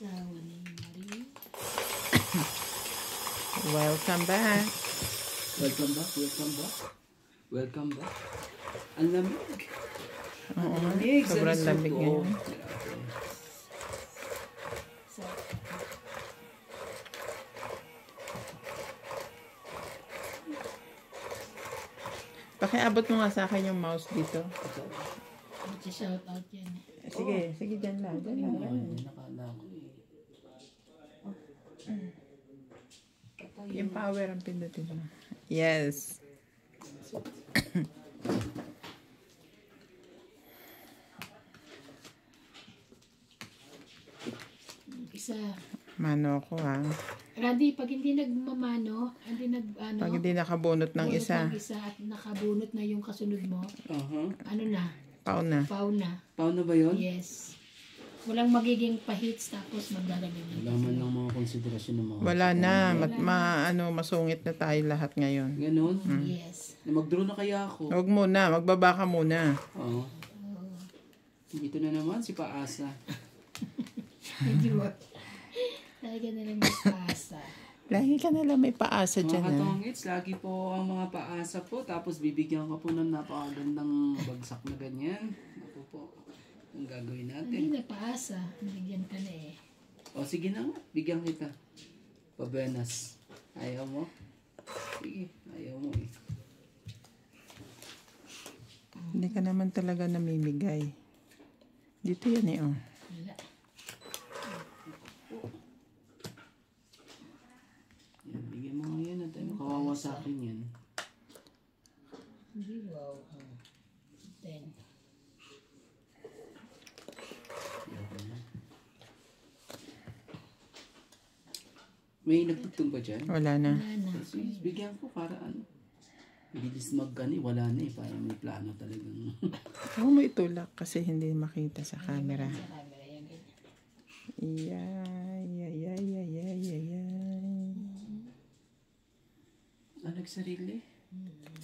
Asawa ni Marie. Welcome back. Welcome back, welcome back. Welcome back. Ang lamig. Oo, Ang lamig. sobrang lamig ngayon. So, Pakiabot mo nga sa akin yung mouse dito. shout out yan. Sige, sige, dyan lang. Dyan lang. Nakala ko eh. Yung power ang pindutin mo. Yes. Isa. Mano ako ha. Randy, pag hindi nagmamano, Pag hindi nakabunot ng bunot isa. ng isa at nakabunot na yung kasunod mo, ano na? Pao na. Pau na. Paano ba yun? Yes. Walang magiging pahits tapos magdadagdag. Wala man lang mga konsiderasyon ng mga... Wala na. Masungit na tayo lahat ngayon. Ganun? Yes. Mag-draw na kaya ako. Huwag muna. Magbaba ka muna. Oo. Dito na naman si Paasa. Hindi ba? Talaga na lang may paasa. Lagi ka na lang may paasa Mga dyan ha. katongits, lagi po ang mga paasa po. Tapos bibigyan ka po ng napakagandang bagsak na ganyan. Ako po, ang gagawin natin. Hindi na paasa. Bigyan ka na eh. O sige na nga, bigyan kita. Pabenas. Ayaw mo? Sige, ayaw mo eh. Hindi ka naman talaga namimigay. Dito yan eh oh. Wala. Yan, bigyan mo nga yan at ano, kawawa sa akin yan. Hindi, wow. 10. May nagtugtong ba dyan? Wala na. Wala na. Sige, bigyan ko para ano. Bilis mag-gani, wala na eh. Para may plano talagang. Huwag mo itulak kasi hindi makita sa camera. Sa camera yan. Ganyan. Yay. Nagsarili?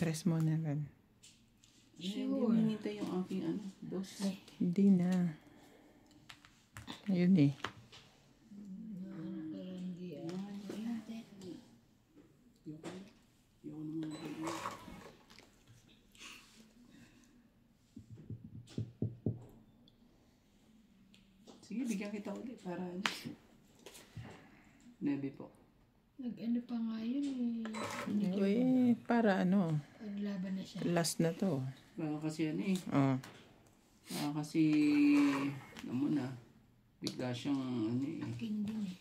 Tres mo na rin. Hindi mo hinintay yung aking ano, dos. Ay. Hindi na. Ayun eh. Sige, bigyan kita ulit para ano. Nebi po. Nag-ano pa nga yun eh. Uy, para ano. Paglaban na siya. Last na to. Baka kasi ano eh. Oh. Baka kasi, ano mo na, bigla siyang ano eh. Akin din eh.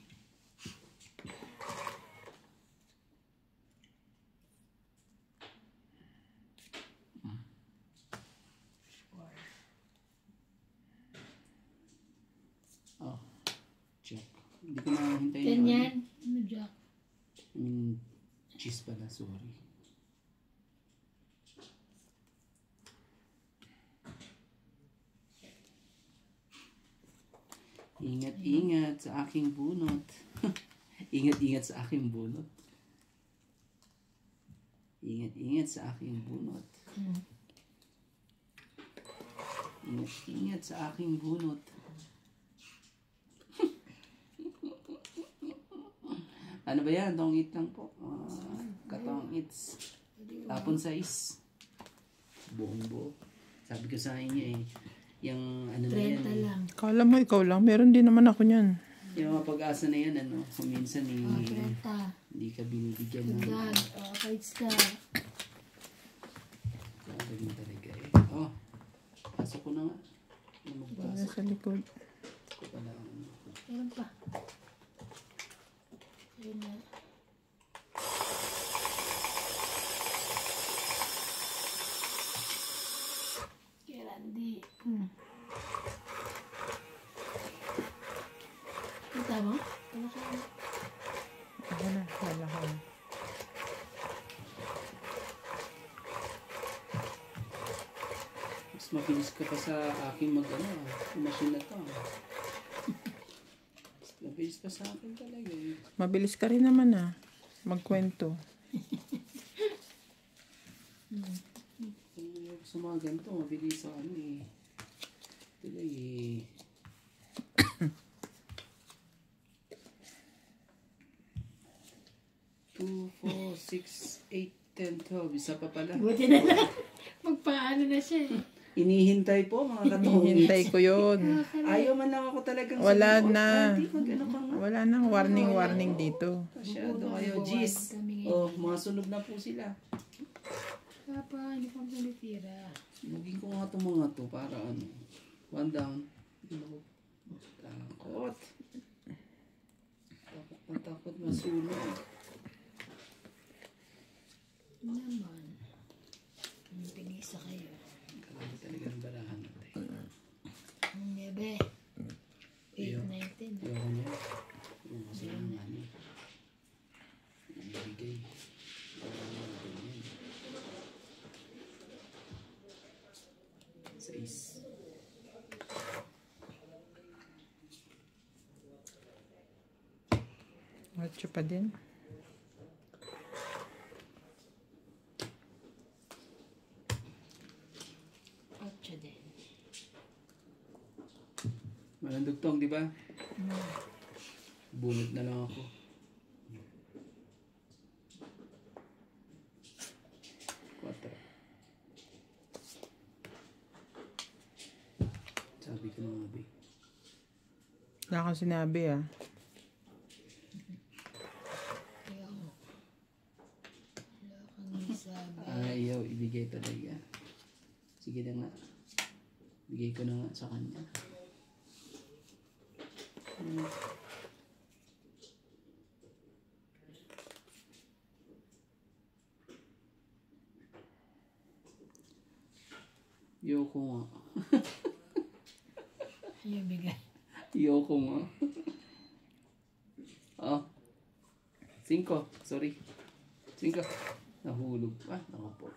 Oh, check. Hindi ko na hintayin yung Ganyan. Ano, Jack? cheese pala, sorry. Ingat-ingat sa aking bunot. Ingat-ingat sa aking bunot. Ingat-ingat sa aking bunot. Ingat-ingat sa aking bunot. Ano ba yan? Tongit lang po. Katongits. Tapon size. Buong buo. Sabi ko sa inyo eh. Yung ano na yan. 30 lang. Kala mo ikaw lang. Meron din naman ako niyan. Yung mga pag-asa na yan, ano. Kung minsan eh. 30. Hindi ka binibigyan ng... Dad, fights ka. Gagawin talaga eh. Oh. Pasok ko na nga. Ano Wala magpasok sa likod. ko pala. Meron pa. Ayun na. Kay Randy. Kita mo? Wala ka. Ako na. Wala ko. Mas mabilis ka pa sa aking mag-ano. Machine na to. Mas mabilis pa sa akin talaga eh. Mabilis ka rin naman ah. Magkwento. Sa mga ganito, mabilis sa ano eh. Tuloy eh. 2, 4, 6, 8, 10, 12. Isa pa pala. Buti na lang. Magpaano na siya eh. Inihintay po mga katong Hihintay hits. ko yun. Ayaw man lang ako talagang Wala sabihin, na. Hindi, mag-ano ka nga. Wala nang warning dito. Masyado kayo. Jeez. Oh, mga sunog na po sila. Papa, hindi pa tumitira. Lugin ko nga itong mga to para ano. One down. Takot. Takot masunog. Naman. Pinisa kayo. Grabe talaga ng barahan natin. Nebe. 8, 19. Ayoko niya. Yung kasi yung ano. Ibigay. Sais. Macho pa din. Ocho din. Walang dugtong, di ba? Bunot na lang ako. Quatro. Sabi ko na nga, Bi. Wala kang sinabi ah. Kaya ako. Wala kang isabi. Ayaw, ibigay talaga. Sige na nga. Bigay ko na nga sa kanya. Yoko nga. Yung bigay. Yoko nga. Oh. 5. Sorry. 5. Nahulog pa. Ako po.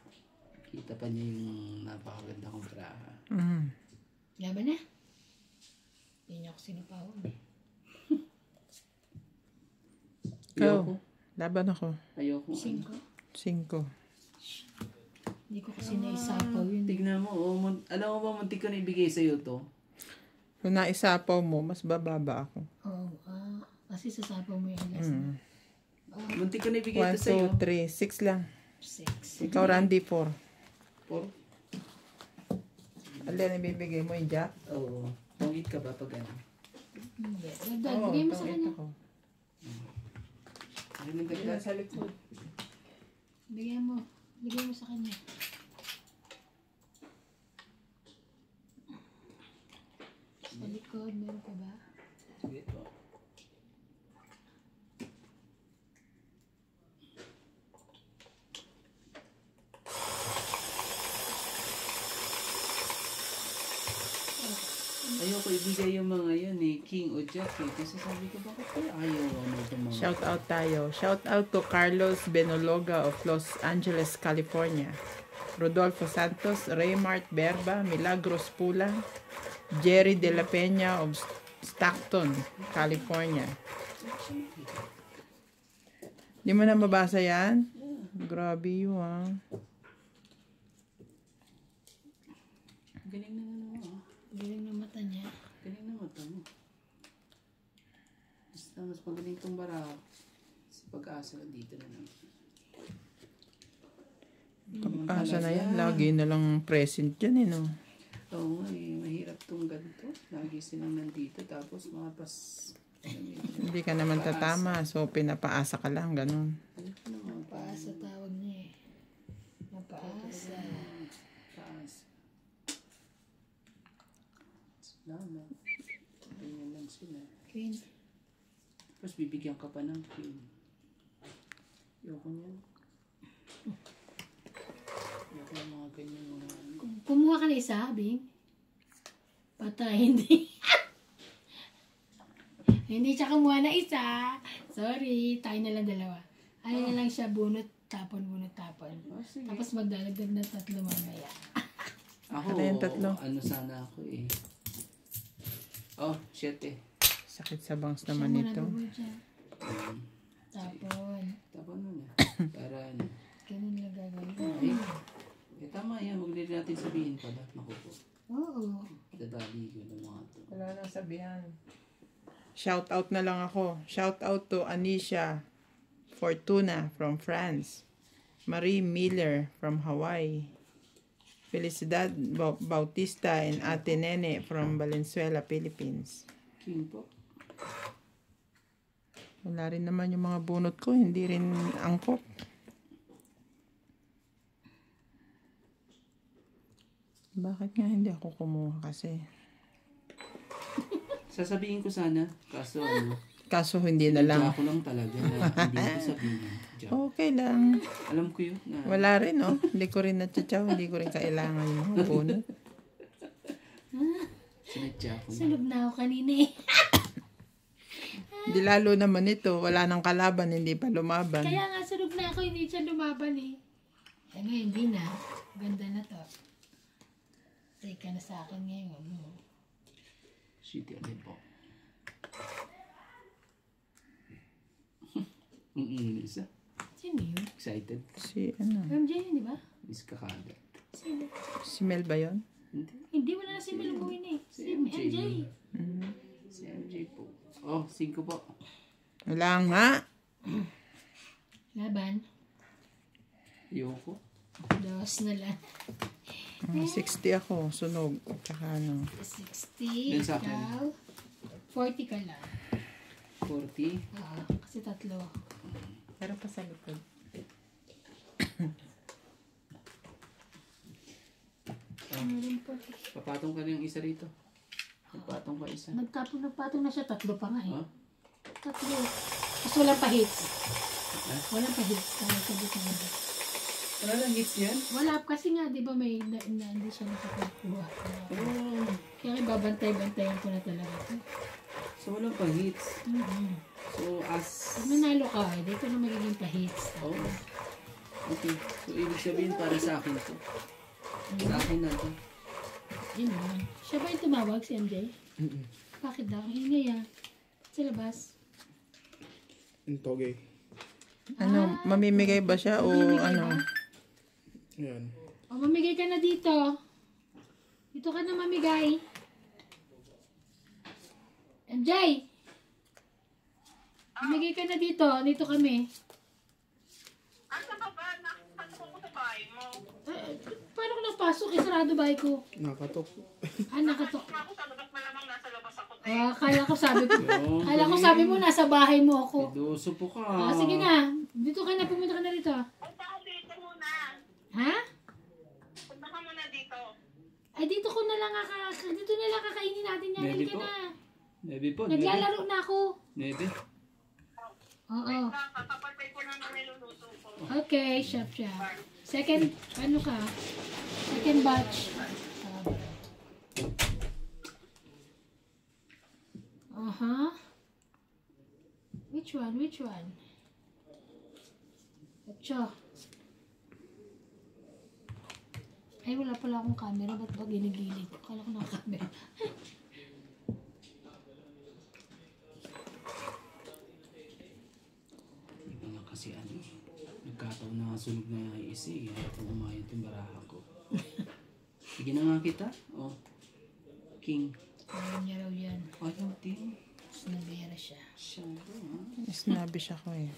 Kita pa niya yung napakaganda kong braha. Laban na. Hindi niya ako sinupawan eh. Ayoko. Laban ako. Ayoko. 5. 5. Hindi ko kasi naisapaw yun. Tignan mo. Oh, alam mo ba, muntik ko na ibigay sa'yo to? Kung naisapaw mo, mas bababa ako. Oo. Kasi sasapaw mo yung alas na. Muntik ko na ibigay 1, ito sa'yo. 2, 3. 6 lang. 6. Ikaw, Randy, 4. 4? Alin, ibibigay mo yung jack? Oo. Tungit ka ba pag ano? Hindi. Bigay mo sa kanya. Ako. Ano nang ganda? Sa likod. Bigay mo. Bigay mo sa kanya. Sa likod, meron ka ba? Sige po. Ayoko ibigay yung mga yun eh, king o jack eh. Kasi sabi ko, bakit kaya ayaw ano itong mga... Shout out tayo. Shout out to Carlos Benologa of Los Angeles, California. Rodolfo Santos, Raymart Berba, Milagros Pula, Jerry De La Peña of Stockton, California. Di mo na mabasa yan? Grabe yun ah. Galing na naman ah. Galing ng mata niya. Galing na mata mo. Basta mas magaling itong bara. Sa pag-asa dito na naman. Asa na yan? Lagi na lang present yan eh no? Oo nga eh, mahirap itong ganito. Lagi silang nandito tapos mga pas... Hindi ka naman tatama. So pinapaasa ka lang, ganun. Ano pa naman? Paasa tawag niya eh. Mapaasa. Paasa. Lama. Ganyan lang sila. Queen. Tapos bibigyan ka pa ng queen. Ayoko niyan. Ayoko yung mga ganyan mga... Kumuha ka na isa, Bing. Patay, hindi. Hindi siya kumuha na isa. Sorry, tayo na lang dalawa. Ay na lang siya, bunot, tapon. Oh, sige. Tapos magdadagdag na 3 mamaya. Ako, Ano yung tatlo? ano sana ako eh. Oh, 7. Sakit sa bangs naman ito. Tapon. Tapos nun eh. Para ano. Ganun lang gagawin. Ay, eh tama yan. Huwag din natin sabihin pala. Naku po. Oo. Dadali ko ng mga to. Wala nang sabihan. Shout out na lang ako. Shout out to Anisha Fortuna from France. Marie Miller from Hawaii. Felicidad Bautista and Ate Nene from Valenzuela, Philippines. King po. Wala rin naman yung mga bunot ko, hindi rin angkop. Bakit nga hindi ako kumuha kasi? Sasabihin ko sana, kaso ano, Kaso hindi na lang. ako lang talaga na hindi ko sabihin. Jack. Okay lang. Alam ko yun na Wala rin, no? Hindi ko rin natsachaw, hindi ko rin kailangan yung mga bunot. sinadya ko na. Sunog na ako kanina eh. Di lalo naman ito, wala nang kalaban, hindi pa lumaban. Kaya nga sunog na ako, hindi siya lumaban eh. Eh ngayon, hindi na. Ganda na to. Teka na sa akin ngayon. City agad po. Ang inis ah. Sino yun? Excited. Si, ano? MJ yun, di ba? Miss ka kagad. Sino? Si Mel ba yun? Hindi. Hindi, wala na si Mel umuwi eh. Si MJ. MJ. Si MJ po. Oh, 5 po. Wala nga. Laban. Yoko. Dos na lang. 60 ako, sunog. Tsaka ano. 60. Yan sa akin. Ikaw. 40 ka lang. 40. Kasi tatlo. Pero pa sa likod. Meron po. Papatong ka na yung isa rito. Papatong ka isa. Nagpatong na siya. Tatlo pa nga eh. Oh? Tatlo. Tapos walang pa-hits. Ha? Walang pa-hits. Sabit na yun. Wala lang hits yan? Wala kasi nga, di ba may hindi siya nakakakuha. Oh. Kaya babantay-bantayan ko na talaga ito. So walang pa hits. So as... Pag nanalo ka, dito na magiging pa-hits. Oh. Okay. So ibig sabihin para sa akin to. Sa akin na to. Yun naman. Siya ba yung tumawag si MJ? Bakit daw? Ang ingay ah. Sa labas. Ang toge. Ano, mamimigay ba siya o ano? Yan. O, mamigay ka na dito. Dito ka na mamigay. MJ! Mamigay ka na dito. Dito kami. Asa ka ba? Nakapasok ko sa bahay mo. Paano ko napasok? Isarado bahay ko. Nakatok. Ah, nakatok. Ako sa labas, malamang nasa labas ako. Ah, kala ko sabi mo nasa bahay mo ako. Pidoso po ka. Ah, sige na. Dito ka na. Pumunta ka na rito. Punta ka dito muna. Ha? Punta ka muna dito. Ay, dito dito na lang kakainin natin yan. Maybe Halika po. na. Nebe po. Naglalaro na ako. Nebe. Oo. Kakapatay ko na ng niluluto ko. Okay, chef. Second, ano ka? Second batch. Which one? Ocho. Ay, wala pala akong camera. Ba't ba ginigilid? Akala ko naka-camera. Iba nga kasi ano. Nagkataon na sunog na isa eh. Ito umayot yung baraha ko. Sige na nga kita. Oh. King. Ayaw niya raw yan. Ayaw din. Tapos nabera siya. Shadow ha. Snobbish ako eh.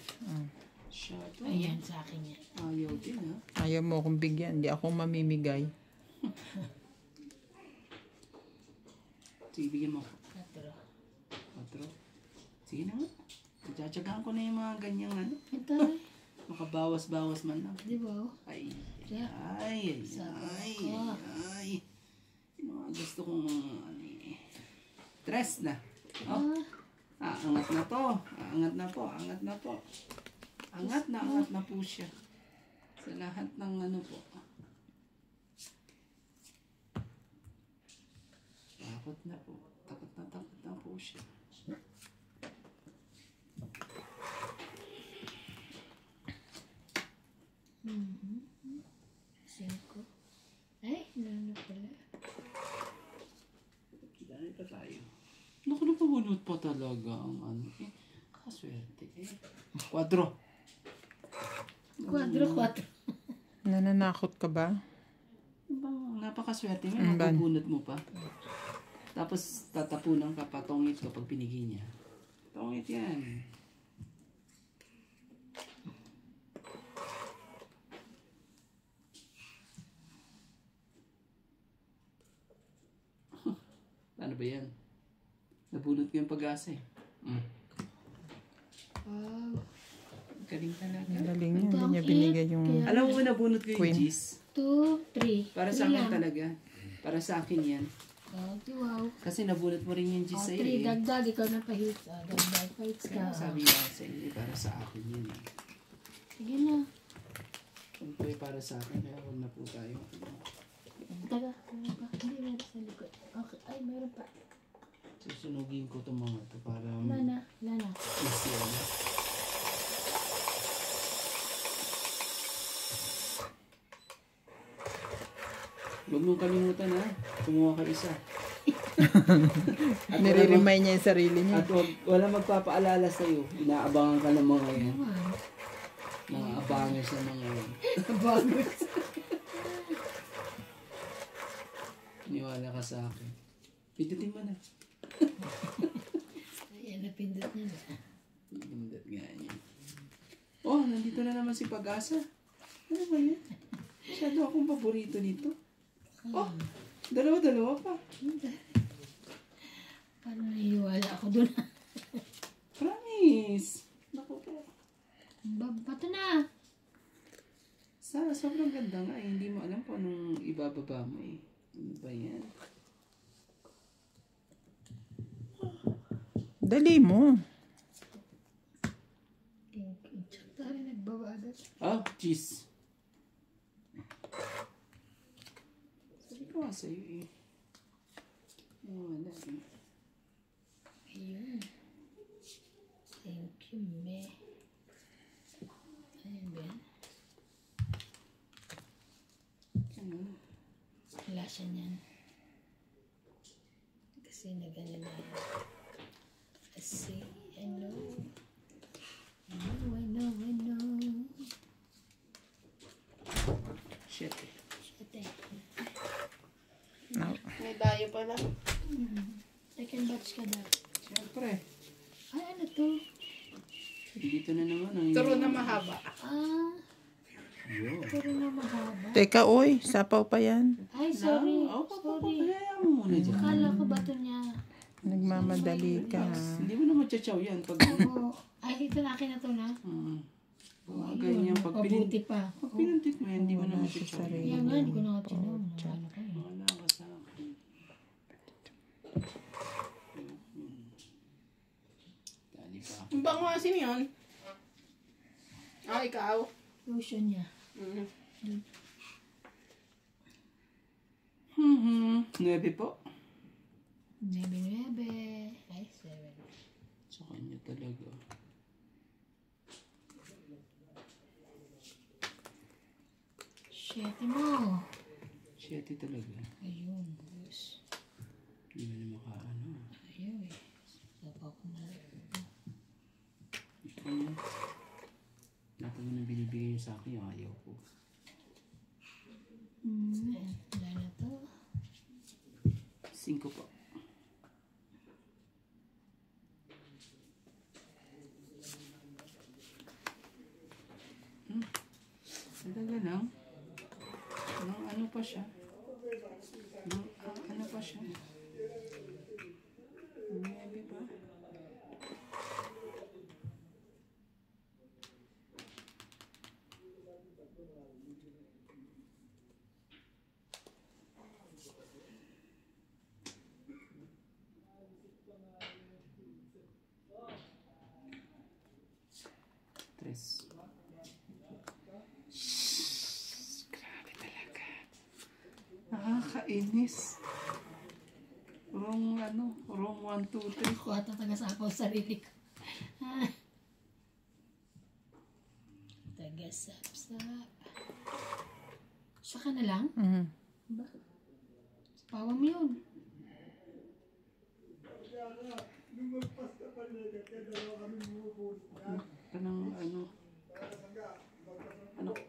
Shadow. Ayan, sa akin yan. Ayaw din ha. Ayaw mo akong bigyan, hindi ako mamimigay. Sige, bigyan mo ako. Katro. 4. Sige na nga. Tsatsagaan ko na yung mga ganyang ano. Ito. Makabawas-bawas man lang. Di ba? Ay, Yeah. ay, ay. Yung mga gusto kong ano eh. Tres na. Oh. Angat na to. Angat na po. Angat na po. Angat na po siya. Sa lahat ng ano po. Takot na po. Takot na po siya. Cinco. Ay, lalo pala. Dami pa tayo. Naku, napahulot pa talaga ang ano eh. Kaswerte eh. 4. Quadro. Nananakot ka ba? Napakaswerte nga, mabubunot mo pa. Tapos tatapunan ka pa tongit kapag pinigay niya. Tongit yan. yung pag-asa eh. Wow. Galing talaga. Ang galing niya. Hindi niya binigay yung... Alam mo ba nabunot ko yung Queen. G's? 2, 3. Para sa akin talaga. Para sa akin yan. Okay, wow. Kasi nabunot mo rin yung G's sa'yo 3, eh. dagdag. Ikaw na pa-hits. Dagdag pa-hits ka. Kaya sabi nga sa inyo, para sa akin yun eh. Sige na. Kung po para sa akin, kaya huwag na po tayo. Taga. Meron pa. Hindi, meron sa likod. Okay. Ay, meron pa. Susunugin ko itong mga to para Wala na. easy ano. Huwag mong kalimutan ha, kumuha ka isa. Nire-remind niya yung sarili niya. At wala magpapaalala sa'yo, inaabangan ka ng mga yan. Naman. Mga abangers na mga yan. Bangers. Niwala ka sa akin. Pindutin mo na. Ayan, napindot niya na. Pindot nga yan. Oh, nandito na naman si Pag-asa. Ano ba yan? Masyado akong paborito nito. Oh, dalawa-dalawa pa. Paano naiwala ako doon? Promise. Naku po. Bato na. Sobrang ganda nga eh. Hindi mo alam kung anong ibababa mo eh. Ano ba yan? Dali mo. Sabi nagbabagat. Oh, cheese. Sabi ko nga sa'yo eh. Wala eh. Ayun. Thank you, me. Ayun ba yan? Ano? Wala siya niyan. Kasi nagano na yan. Kasi, I know. I know. Shit. Shit eh. No. May dayo pala. Second batch ka daw. Siyempre. Ay, ano to? Dito na naman ang... Turo na mahaba. Ah, Yo. puro na mahaba. Teka, oy. Sapaw pa yan. Ay, sorry. Oh, Sorry. Kaya mo muna dyan. Akala ko bato niya. Nagmamadali ka. Hindi mo naman chachaw yan. Pag Oo. Ay, ito na akin na to na. Mga ganyan. Pag Pabuti pa. pinuntit mo yan, hindi mo naman chachaw yan. Kaya nga, hindi ko na nga chinom. Ano ko eh. Wala ka sa akin. Dali pa. Ang bango asin yun. Ah, ikaw. Lotion niya. Mm. 9 po. 9. Ay, 7. Sa kanya talaga. Shit mo. 7 talaga. Ayun. Yes. Hindi mo na makaano. Ayaw eh. Sabaw ko na. Gusto ko niya. Lahat mo nang binibigay sa akin, ayaw ko. Wala na to. 5 po. Talaga lang. Ano pa siya? Ano pa siya? Maybe ba? Tres. Grabe talaga. Nakakainis. Wrong 1, 2, 3. Ako ata taga-sapaw sarili ko. Taga-sap-sap. Saka na lang? Mhm. Ba? Pawam yun.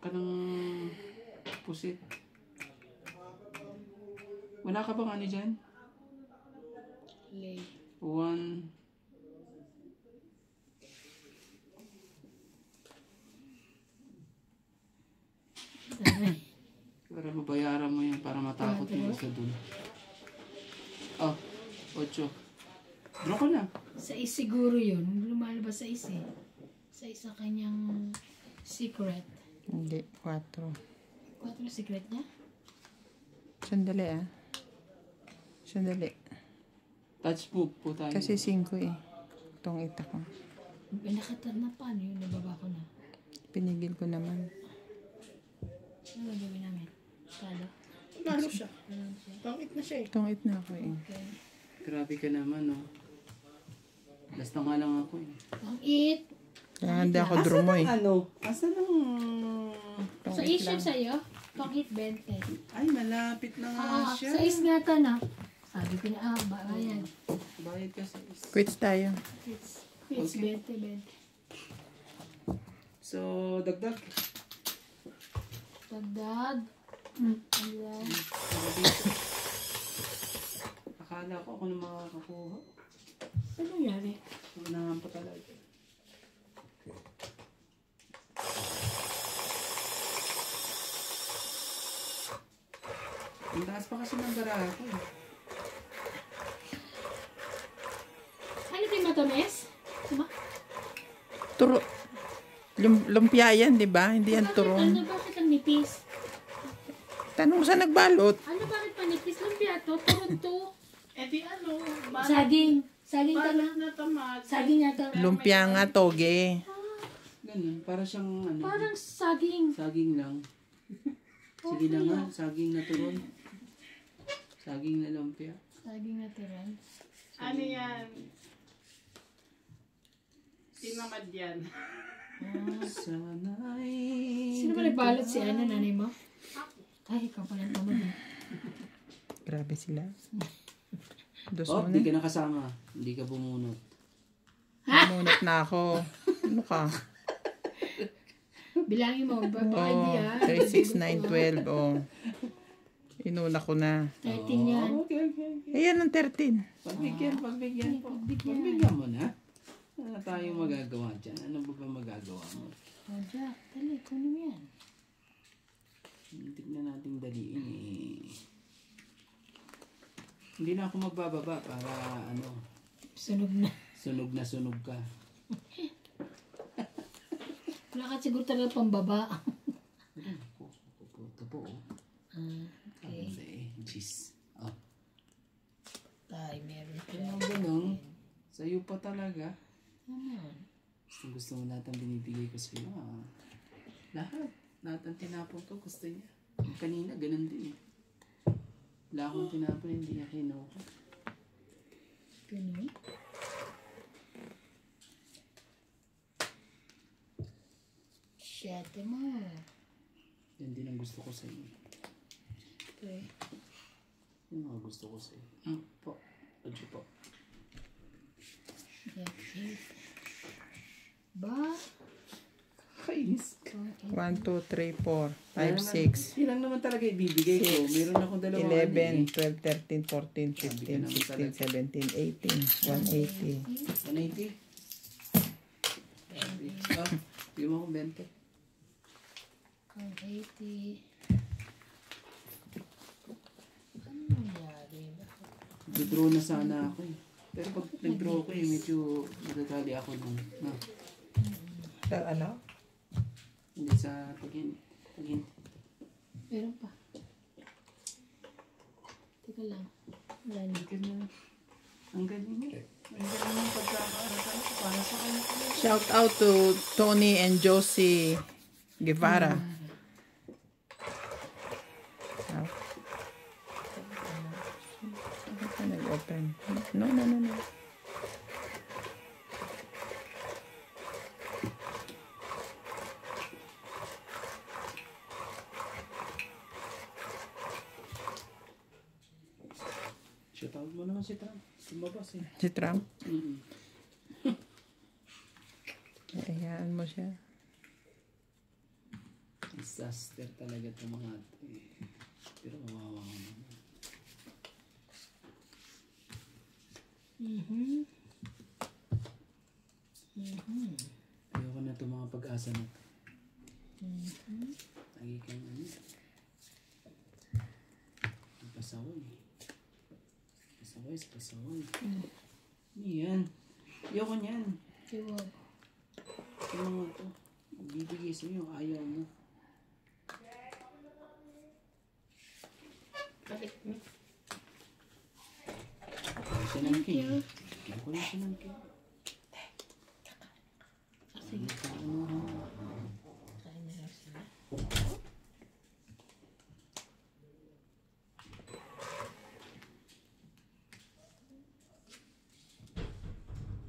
Kanang pusit. Wala ka bang ano dyan? Lay. 1. Para mabayaran mo yan para matakot mo sa dun. Oh, 8. Draw ko na. Sa is siguro yun. Lumalabas sa is eh. Sa isa kanyang secret. Hindi, 4. 4 secret niya? Sandali Sandali. Touch move po tayo. Kasi 5 eh. Itong ita ko. Nakatad na paano yun? Nababa ko na. Pinigil ko naman. Ano gagawin namin? Talo? Lalo siya. Ano siya? Pangit na siya eh. Itong it na ako eh. Okay. Grabe ka naman, no? Last na nga lang ako eh. Ang it. Kaya hindi ako draw mo eh. Asa ng... Itong Sa it is lang. yun sa'yo? Pang it 20. Ay, malapit na nga siya. Sa is nga ta na. Sabi ko na, ayan. Bayad ka sa is. Quits tayo. It's 20. So, dagdag. Dagdag. Ayan. Akala ko ako na makakakuha. Ano nangyari? Unahan pa talaga. Ang taas pa kasi ng baraha ko eh. Ano din matamis? Tuma? Turo. Lumpia yan, di ba? Hindi yan turon. Bakit ang nipis? Tanong mo sa nagbalot. Ano bakit panipis? Lumpia to? Turon to? Eh di ano, Saging. Saging ka na. balat na tamad. Saging nga to. Lumpia nga, toge. Ganun, para siyang ano. Parang saging. Saging lang. Sige na nga, saging na turon. Saging na lumpia. Saging na turon. Ano yan? Tinamad yan. Sana'y... Sino ba nagbalot si ano, nanay mo? Ay, ikaw pala ang tamad eh. Grabe sila. Dos Oh, mo di na. ka nakasama. Hindi ka bumunot. Bumunot na ako. Ano ka? Bilangin mo, baka hindi Oh, ah. 3, 6, 9, 12. Oh. Inuna ko na. 13 yan. Okay. Ayan ang 13. Pagbigyan po. Pagbigyan mo na. Ano tayong magagawa dyan? Ano ba magagawa mo? Oh, Jack, dali, kunin mo yan. Tignan natin daliin eh. Hindi na ako magbababa para ano, Sunog na. sunog ka. Wala ka siguro talaga pambaba. Puputo po oh. Okay. Kasi jeez. Oh. Tay, meron ka. Kaya ganun. Sa'yo pa talaga. Ano? Gusto mo lahat ang binibigay ko sa'yo. Ah. Lahat. Lahat ang tinapon ko gusto niya. Kanina ganun din eh. Wala akong tinapon, hindi niya kinuha. Ganun. Siyete mo. Yan din ang gusto ko sa'yo. Okay. Yan ang gusto ko sa'yo. Po. Adyo po. Siyete. Ba? Kainis. 1, 2, 3, 4, 5, 6, Yan lang naman talaga ibibigay ko. Meron akong dalawang 11, 12, 13, 14, 15, 16, 17, 18, 180. 180. Ah, bigyan mo akong 20. 180. Ano nangyari? Nag-draw na sana ako eh. Pero pag nag-draw ko eh, medyo nagkakali ako nung, Ano? hindi sa paghin. Meron pa. Teka lang. Wala na. Ang galing mo. Ang galing mo pagkakaarapan ko para sa kanya ko. Shout out to Tony and Josie Guevara. Bakit ka nag-open? No. Shout out mo naman si Trump. Sumabas eh. Si Trump. Mm-hmm. Hayaan mo siya. Disaster talaga itong mga ito eh. Pero mawawa ko naman. Ayoko na itong mga pag-asa na ito. Lagi kang ano. Pasaway. Pasaway. Yan. Ayoko niyan. Siwa. Yung mga to. Bibigay sa'yo. Ayaw mo. Balik mo. Siya ng cake. Bigyan ko na siya ng cake. Sige. Ano, ha? Kain na lang sila.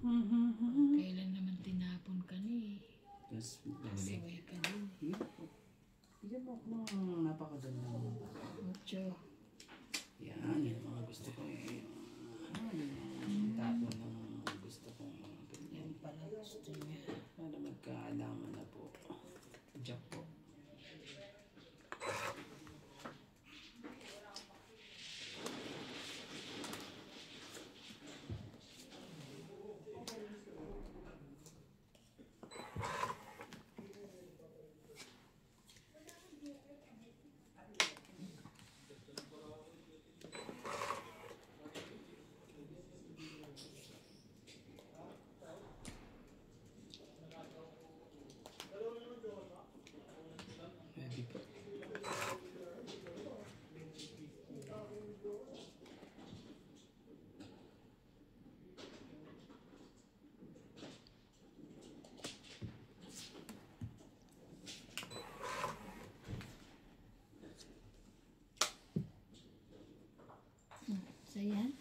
Kailan naman tinapon ka ni? Tapos, nalagay. Saway ka din. Bigyan mo ako ng napakaganda ng Ocho. yan, yan mga gusto ko eh. Tapon ng gusto kong ganyan. Pala gusto niya. Para magkaalaman na po. Jack po. Ready po. So yan.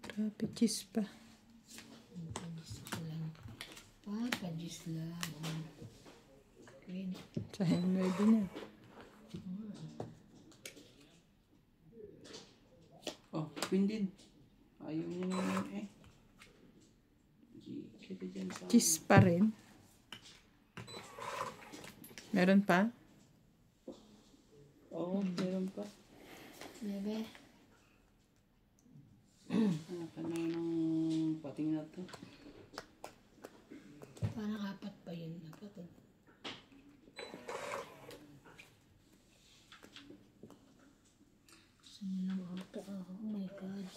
Grabe, cheese pa. Pagis ko lang. Pagis lang. Green. Sa 9 na. Oh, queen din. Ayaw niya naman eh. Kita dyan sa... Cheese pa rin. Meron pa? Oo, meron pa. Bebe. Anak ka na ng pating na to. Parang apat pa yun. Apat eh. Gusto niyo lang auto. Oh my God.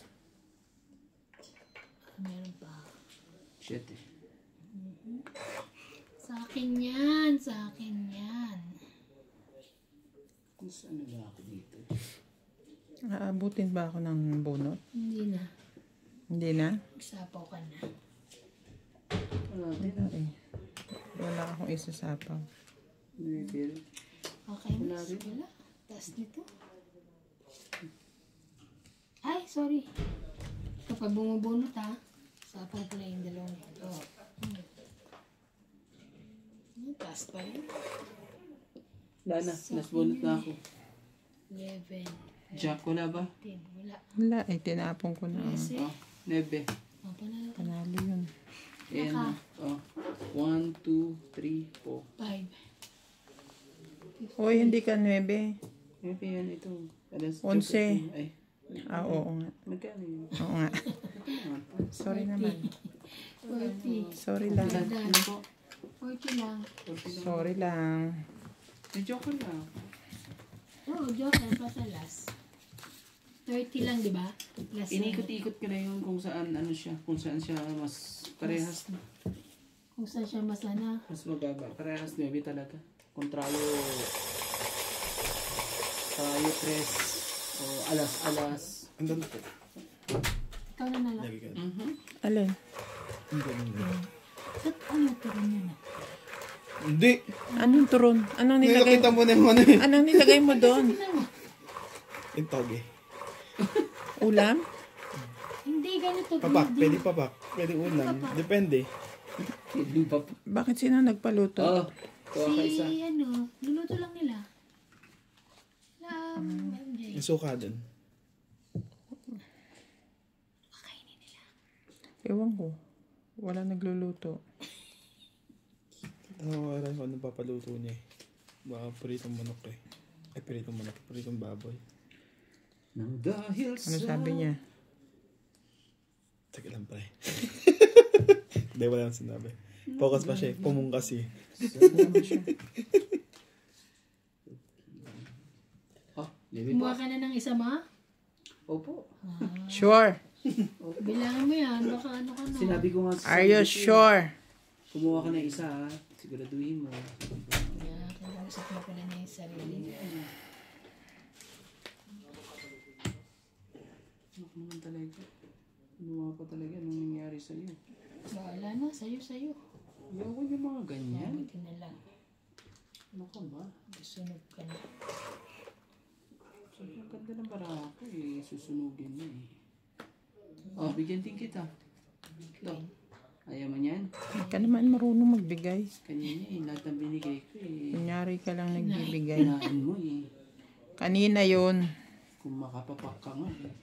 Meron pa. Shit eh. Sa akin yan. Sa akin yan. Mas ano ba ako dito? Aabutin ba ako ng bunot? Hindi na. Hindi na? Magsapaw ka na. Wala din. Wala eh. Wala akong isasapaw. Refill. Okay na. Wala rin. Wala. Taas nito. Ay, sorry. Kapag bumubunot ha, sapaw pala yung dalawang ito. Taas pa yun. Wala na. Nasbunot na ako. 11. Jack, wala ba? 10. Wala. Wala eh, tinapon ko na. 13. Oh, 9. Oh, panalo ka. Panalo yun. Ayan na. Oh. 1, 2, 3, 4. 5. Oy, hindi ka 9. Maybe yan ito. Alas 11. Ay, Oo nga. magkano yun? Oo nga. Sorry naman. 40. Sorry lang. Ano po? 40 lang. Sorry lang. Joke lang. Oo, joker pa sa last. 30 lang, di ba? Plus Inikot-ikot ko na yun kung saan ano siya. Kung saan siya mas parehas na. kung saan siya masana. Mas magaba. Parehas 9 talaga. Kung trayo 3 o alas. Andun po. Ikaw na nalang. Lagi ka. Alin? Ba't ano ito rin yun? Hindi. Anong turon? Anong nilagay Nakita mo na yung ano eh. Anong nilagay mo doon? Yung toge. Ulam? Hindi, ganito. Papak. green. Pwede papak. Pwede ulam. Depende. Hindi pa po. Bakit sino nagpaluto? Oo. Kuha ka isa. Si, ano, luluto lang nila. MJ. Yung suka dun. Ewan ko. Wala nagluluto. Alam ko anong papaluto niya eh. Baka pritong manok eh. Ay, pritong manok. Pritong baboy. Nang dahil Ano sa... sabi niya? Sige lang pre. Hindi, wala nang sinabi. Focus pa siya. Pumungkas eh. Oh, libre po. Kumuha ka na ng isa ma? Opo. Sure. Bilangan mo yan. Baka ano ka na. Sinabi ko nga Are you sure? Kumuha ka ng isa ha. Siguraduhin mo. Yeah, kakausap mo pala na yung sarili niya. Ano naman talaga? Ano pa talaga? Anong nangyari sa'yo? Wala na. Sa'yo. Ayoko yung mga ganyan. Mabuti na lang. Ano ka ba? Susunod ka na. Sobrang ganda ng barako eh. Susunugin mo eh. Oh, bigyan din kita. Ito. Ayaw mo yan? Hindi ka naman marunong magbigay. Kanina eh. Lahat ng binigay ko eh. Kunyari ka lang nagbibigay. Hinaan mo eh. Kanina yun. Kung makapapak ka nga eh.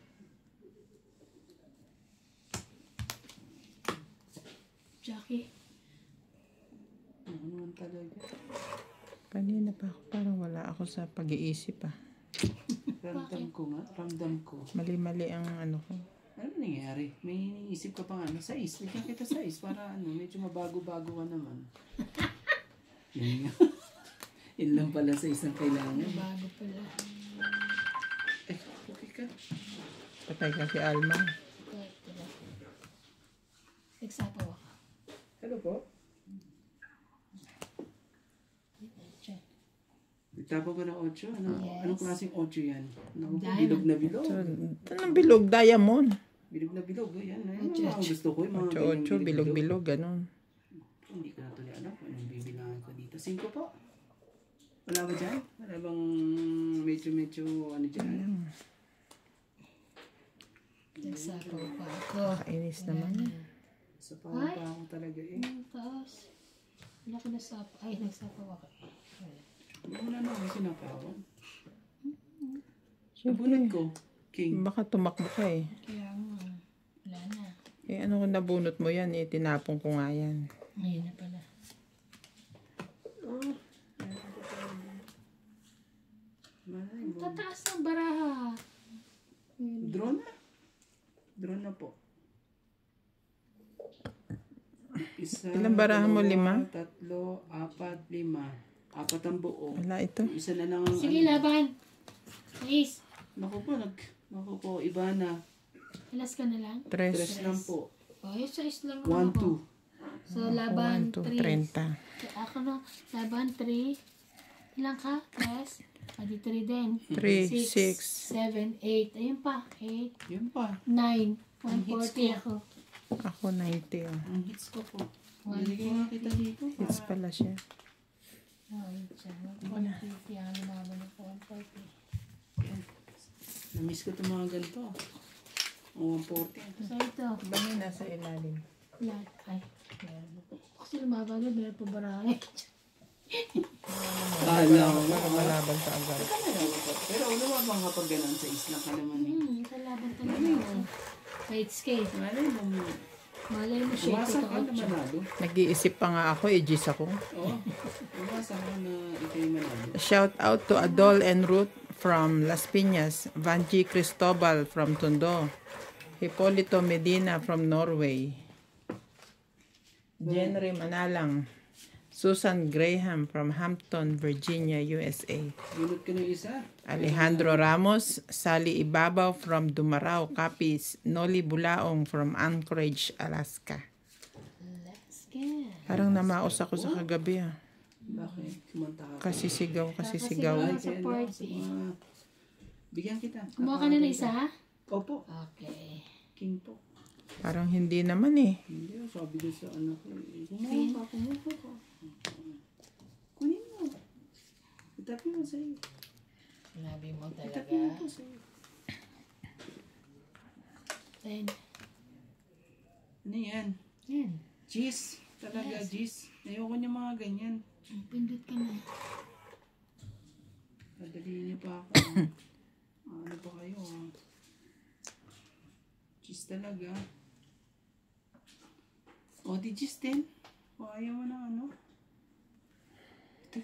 Jackie. Ano naman talaga? Kanina pa ako parang wala ako sa pag-iisip ah. Ramdam ko nga. Ramdam ko. Mali-mali ang ano ko. Ano ba nangyari? May iniisip ka pa nga. Sais. Bigyan kita sais. Para ano, medyo mabago-bago ka naman. Yun nga. Yun lang pala sa isang kailangan. Bago pala. Eh, okay ka. Patay ka si Alma. Nagsapaw ako. Hello po. Diyan. Nagtapo ka ng 8? Anong klaseng 8 yan? Ano, Diamond. bilog na bilog. Ito ng bilog, diamond. Bilog na bilog. Yan. Ayun, Ocho, mga gusto ko. Yung mga ganyang Ocho-ocho, bilog-bilog, ganun. Hindi ko na tuloy alam kung anong bibilangan ko dito. 5 po. Wala ba dyan? Wala bang medyo ano dyan? Nagsapaw pa ako. Kainis naman. Sa pawang pa ako talaga eh. Taos. Wala ko nasapaw. Ay, nagsapaw ako. Wala na ako sinapawan. Siyempre, Bunot ko. King. baka tumakbo ka eh. Kaya nga. Wala na. Eh ano kung nabunot mo yan eh, tinapon ko nga yan. Ngayon na pala. Malay mo. Tataas ng baraha. Drone na. Drone na po. Isa, Ilang barahan mo? 5? 3, 4, 5. 4 ang buo. Wala ito. Isa na lang ang Sige, laban. Ace. Naku po, iba na. Alas ka na lang. 3, 3 lang po. Ay, sa lang 1, naman ako. 2. So, laban 1, 2, 3. 30. Ako na, laban 3. Ilang ka? 3? Adi 3 din. 3, 6, 7, 6. 8. Ayun pa. 8, Yun pa. 9. hits 140 ako. Ako 90 oh. Ang hits ko po. Nilagay nga kita dito. Hits pala siya. Ay, siya. 140. Ang lumaban ako. 140. Namiss ko itong mga ganito. O, 140. So, ito. Ba may nasa ilalim? Yan. Ay. meron. Kasi lumaban doon. Meron pa barahe. Alam mo. Baka malaban sa agad. Pero lumabang kapag ganun sa isla ka naman eh. Kalaban talaga. Kahit skate. Malay mo. Malay mo siya. Umasa Ito ka na manalo. Nag-iisip pa nga ako, i-gis ako. Oo. Umasa ka na ikay manalo. Shout out to Adol and Ruth from Las Piñas, Vanji Cristobal from Tondo, Hipolito Medina from Norway, Jenry Manalang, Susan Graham from Hampton, Virginia, USA, Bunot ka ng isa. Alejandro Ramos, Sally Ibabaw from Dumarao, Capiz, Noli Bulaong from Anchorage, Alaska. Let's go. Parang namaos ako sa kagabi ah. Bakit? Kumanta ka. Kasi sigaw. Kakasigaw. Sa Kaya party. Bigyan kita. Kumuha ka na ng isa, ha? Opo. Okay. King po. Parang hindi naman eh. Hindi, sabi doon sa anak ko. Kumuha ka. Kunin mo. Itapin mo sa'yo. Sinabi mo talaga. Itapin mo po sa'yo. 10. Ano yan? Yan. Cheese. Talaga, cheese. Ayoko niya mga ganyan. Pindot ka na. Padaliin niyo pa ako. Ano pa kayo? Cheese talaga. O, di cheese din. O, ayaw mo na ano. Ito,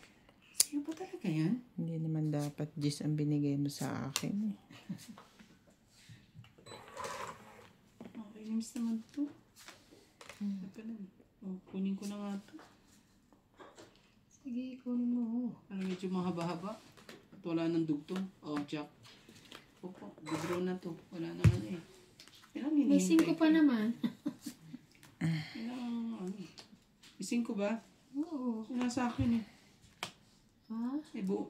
sa'yo ba talaga yan? Hindi naman dapat gis ang binigay mo sa akin eh. Okay, namis naman ito. Ano pa lang? Oh, kunin ko na nga to. Sige, kunin mo. Ano medyo mahaba-haba. At wala nang dugtong. Oh, Jack. Opo, bigro na to. Wala naman eh. Ilang May hinihintay 5 pa ko? naman. Ilang ano? May 5 ba? Oo. Wala sa akin eh. Ha? Eh, buo.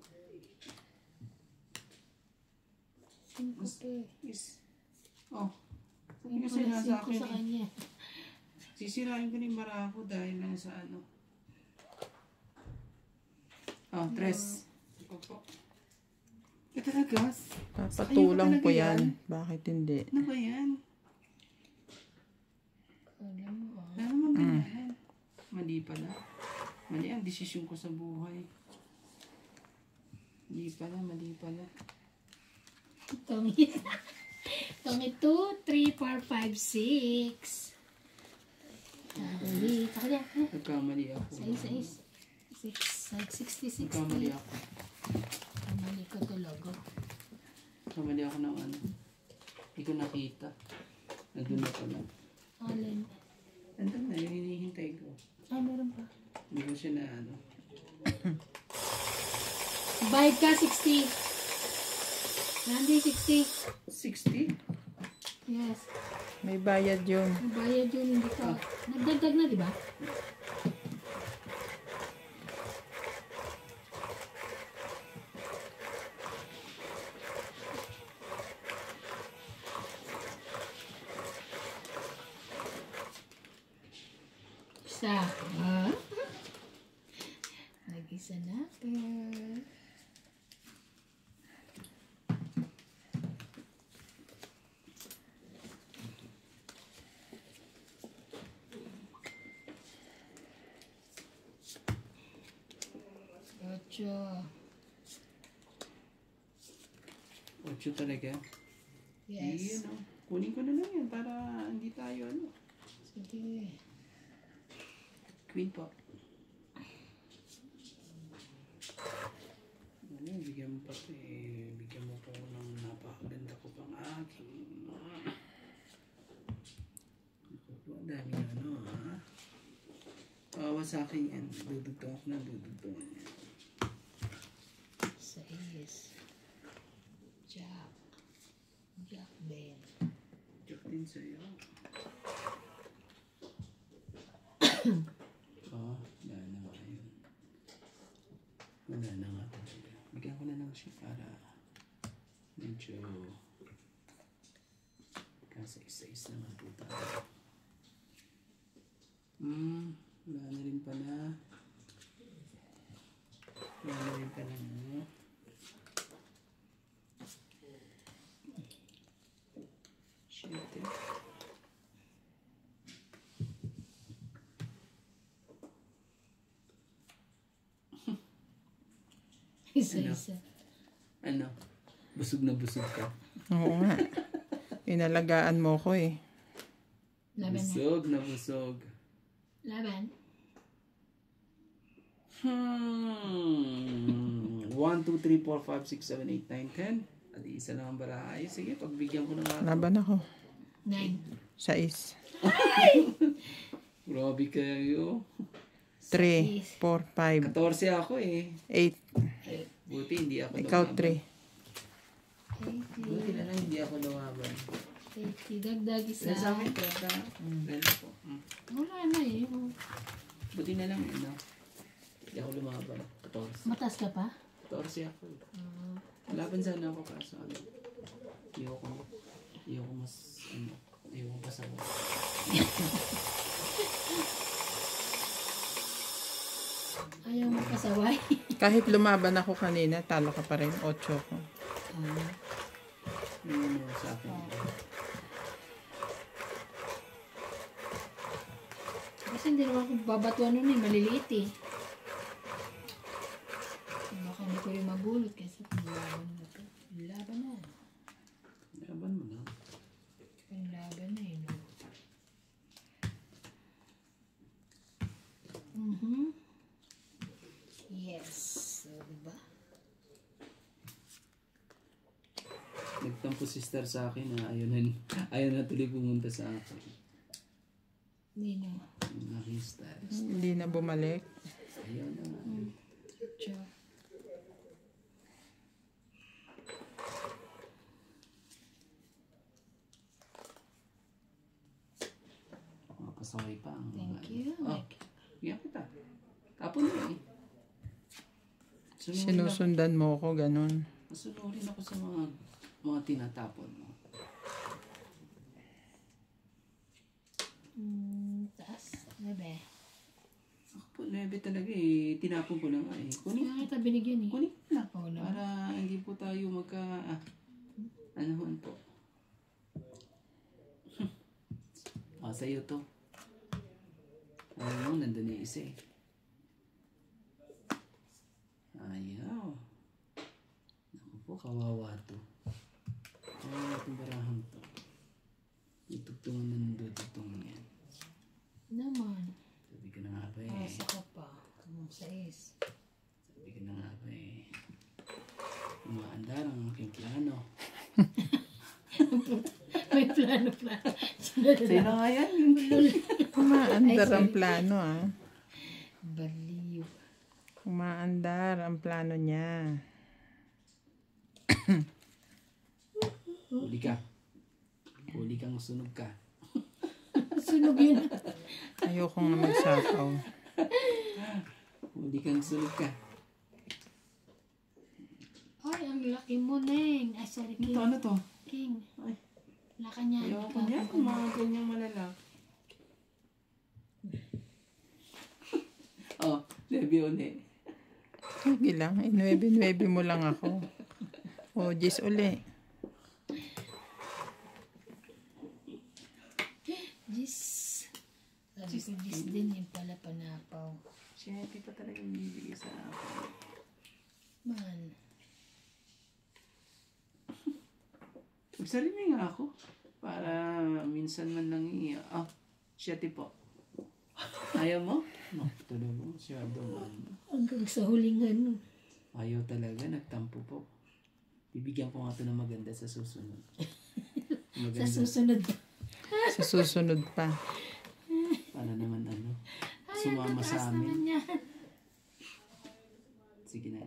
5 pa eh. Is. Oh. Sabi Yung kasi pala nasa 5 akin sa eh. kanya. Sisirain ko na yung barako dahil lang sa ano. Oh, tres. Opo. Ito na gas. Papatulang Ayun ko talaga yan. Bakit hindi? Ano ba yan? Alam mo ah. Ano naman ganyan? Mali pala. Mali ang desisyon ko sa buhay. Mali pala. Tongi. Tongi 2, 3, 4, 5, 6. Dali. Taka niya. Nagkamali ako. 6. 66. Nagkamali ako. Kamali ko talaga. Nagkamali ako ng ano. Hindi ko nakita. Nandun na pala. Alin? Nandun na, yung hinihintay ko. Ah, meron pa. Hindi ko siya na ano. Bayad ka, 60. Nandi, 60. 60? Yes. May bayad yun. May bayad yun, hindi ka. Nagdagdag na, di ba? Isa. Nag-isa na. Ocho. 8 talaga? Yes. Yun, oh. Kunin ko na lang yan para hindi tayo ano. Sige. Queen po. Ano, bigyan mo pa ito eh. Bigyan mo po ng napakaganda ko pang aking. Ang dami ano ha. Kawawa sa akin yan. Dudugtong ako na dudugtong yan. 6. Jack. Jack Ben. Joke din sa'yo. Oh, wala na nga yun. Wala na nga talaga. Bigyan ko na lang siya para medyo kasa-isa-is na nga po tayo. Wala na rin pala. Wala na rin pala no? Shit eh. Isa-isa. Ano? Busog na busog ka. Oo nga. Inalagaan mo ko eh. Laban na. Busog na busog. Laban. 1, 2, 3, 4, 5, 6, 7, 8, 9, 10. At isa lang ang barahay. Sige, pagbigyan ko na nga. Laban ako. 9. 6. Grabe kayo. 3, 4, 5, 14 ako eh. 8. Buti hindi ako Ikaw lumaban. 80. Buti na lang hindi ako lumaban. 80. Dagdag isa. Sa akin, pwede. Pwede po. Wala na eh. Buti na lang eh, no? Hindi ako lumaban. 14. Matas ka pa? 14 ako eh. Laban sana ako kaso ano. Ayoko mas, ano, ayoko pasaway. Ayaw mo pasaway. Kahit lumaban ako kanina, talo ka pa rin. 8 ko. Yung ano sa akin. Kasi hindi naman ako babatuan nun eh. Maliliit eh. Baka hindi ko rin mabulot kasi laban na ito. Laban na. Laban mo na. Laban na eh. No? Yes. So, diba? Nagtampo si Star sa akin na ayaw na tuloy pumunta sa akin. Nino. Nakistars. Hindi na bumalik. Ayaw na nga. Tiyo. Mga pasaway pa ang Thank mga- you. Oh, yan kita. Tapon na eh. Sunurin ako, Sinusundan mo ko, ganun. sunurin ako sa mga tinatapon mo. Taas. Nabe. Ako po, 9 talaga eh. Tinapon ko na nga eh. Kunin. Kaya kita binigyan eh. Kunin na. Oo na. Para hindi po tayo anahan po. Sa'yo to. Ayaw, nandun yung isa eh. Ayaw. Naku po, kawawa to. Kawawa itong barahang to. Itugtungan na nandutugtungan yan. Naman. Sabi ko na nga ba eh. Asa ka pa. 6. Sabi ko na nga ba eh. Umaandar ang aking plano. May plano. Sa'yo na nga yan. Umaandar ang plano, ah. Baliw. Umaandar ang plano niya. Huli ka. Huli kang sunog ka. Sunog yun. Ayoko nga magsapaw. Huli kang sunog ka. Ay, ang laki mo, Neng. Ay, sorry, King. Ano to? King. Ay. Laka niya. Ayoko niya. Mga ganyang malalaki. Oh, Debbie uli. Sige lang. 9-9 mo lang ako. O, 10 uli. Jis. Sabi ko, Jis din. Yung pala panapaw. Siya, hindi pa talaga bibigay sa akin. Man. Magsarili nga ako. Para minsan man lang oh, siya po. Ayaw mo? No, talaga. Masyado man. Hanggang sa hulingan. Ayaw talaga. Nagtampo po. Bibigyan ko nga ito ng maganda sa susunod. Sa Maganda. susunod. Sa susunod pa. Para naman sumama sa amin. Naman yan. Sige na.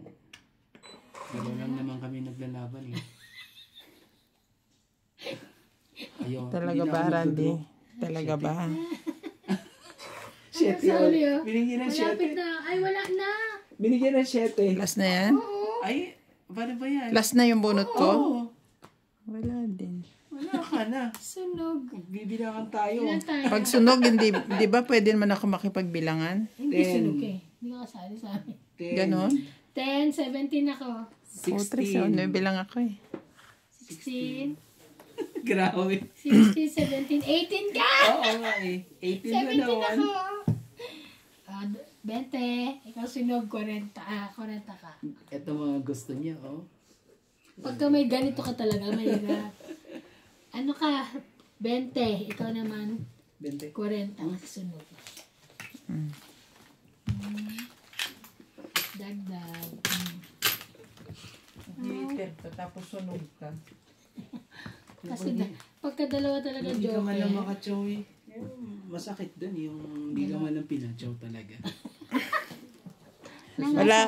Gano'n lang naman kami naglalaban eh. Ayaw. Talaga hindi na ba, ako Randy? nagdo-draw. Talaga ba? Siyete. Sa uli, oh. Binigyan ng Malapit 7. na. Ay, wala na. Binigyan ng 7. Last na yan? Ay, paano ba yan? Last na yung bunot ko? Oo. Wala din. Wala ka na. Sunog. Bibilangan tayo. Ilan tayo? Pag sunog, hindi, di ba pwede naman ako makipagbilangan? Hindi sunog eh. Hindi ka kasali sa amin. 10, Ganon? 10, 17 ako. O, 3 sa 9 bilang ako eh. 16, Grabe. 16, 17, 18 ka! Oo nga eh. 18 na 17 naman. ako. 20. Ikaw sunog, 40 ka. Ito mga gusto niya, oh. Pagka may ganito ka talaga, may ano ka, 20. Ikaw naman, 20. 40 ka sunog. Dagdag. Tapos sunog ka. Kasi pagka dalawa talaga Hindi ka man lang joke. makachow eh. Masakit dun yung hindi ka man lang pinachow talaga.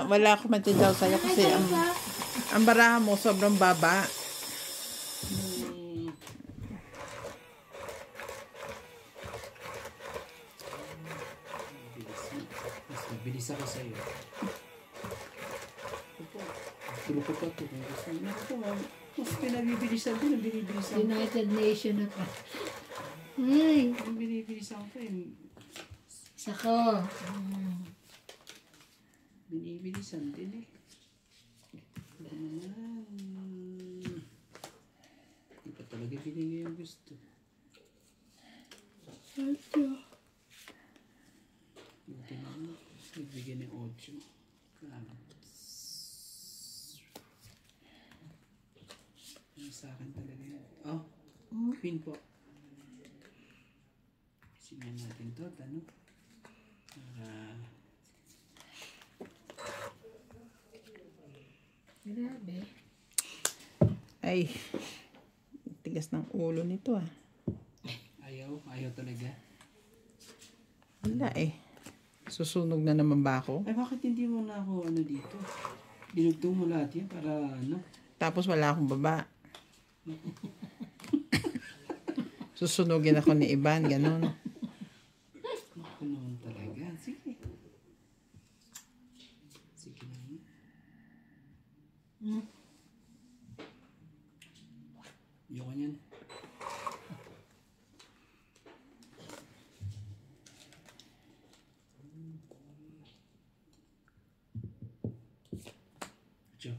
Wala ako matidaw sa'yo kasi ang baraha mo sobrang baba. Mas mabilis ako sa'yo. Grupo pa ito. Kung gusto mo. Naku, ma'am. Mas pinabibilisan ko na binibilisan ko. United Nation na pa. Ay, Ang binibilisan ko eh. isa ko. Binibilisan din eh. Ayan. Hindi pa talaga binigay yung gusto. Buti naman. Nagbigyan ng 8. Ano sa akin talaga yun? Oh, queen po. Sinyan natin to, ano? Para Grabe. Ay, tigas ng ulo nito ah. ayaw talaga. Wala eh. Susunog na naman ba ako? Ay, bakit hindi mo na ako ano dito? Dinugtong mo lahat yan para ano? Tapos wala akong baba. Susunugin ako ni Iban, ganun. Ako naman talaga. Sige. Sige na. Ayoko niyan. Diyo.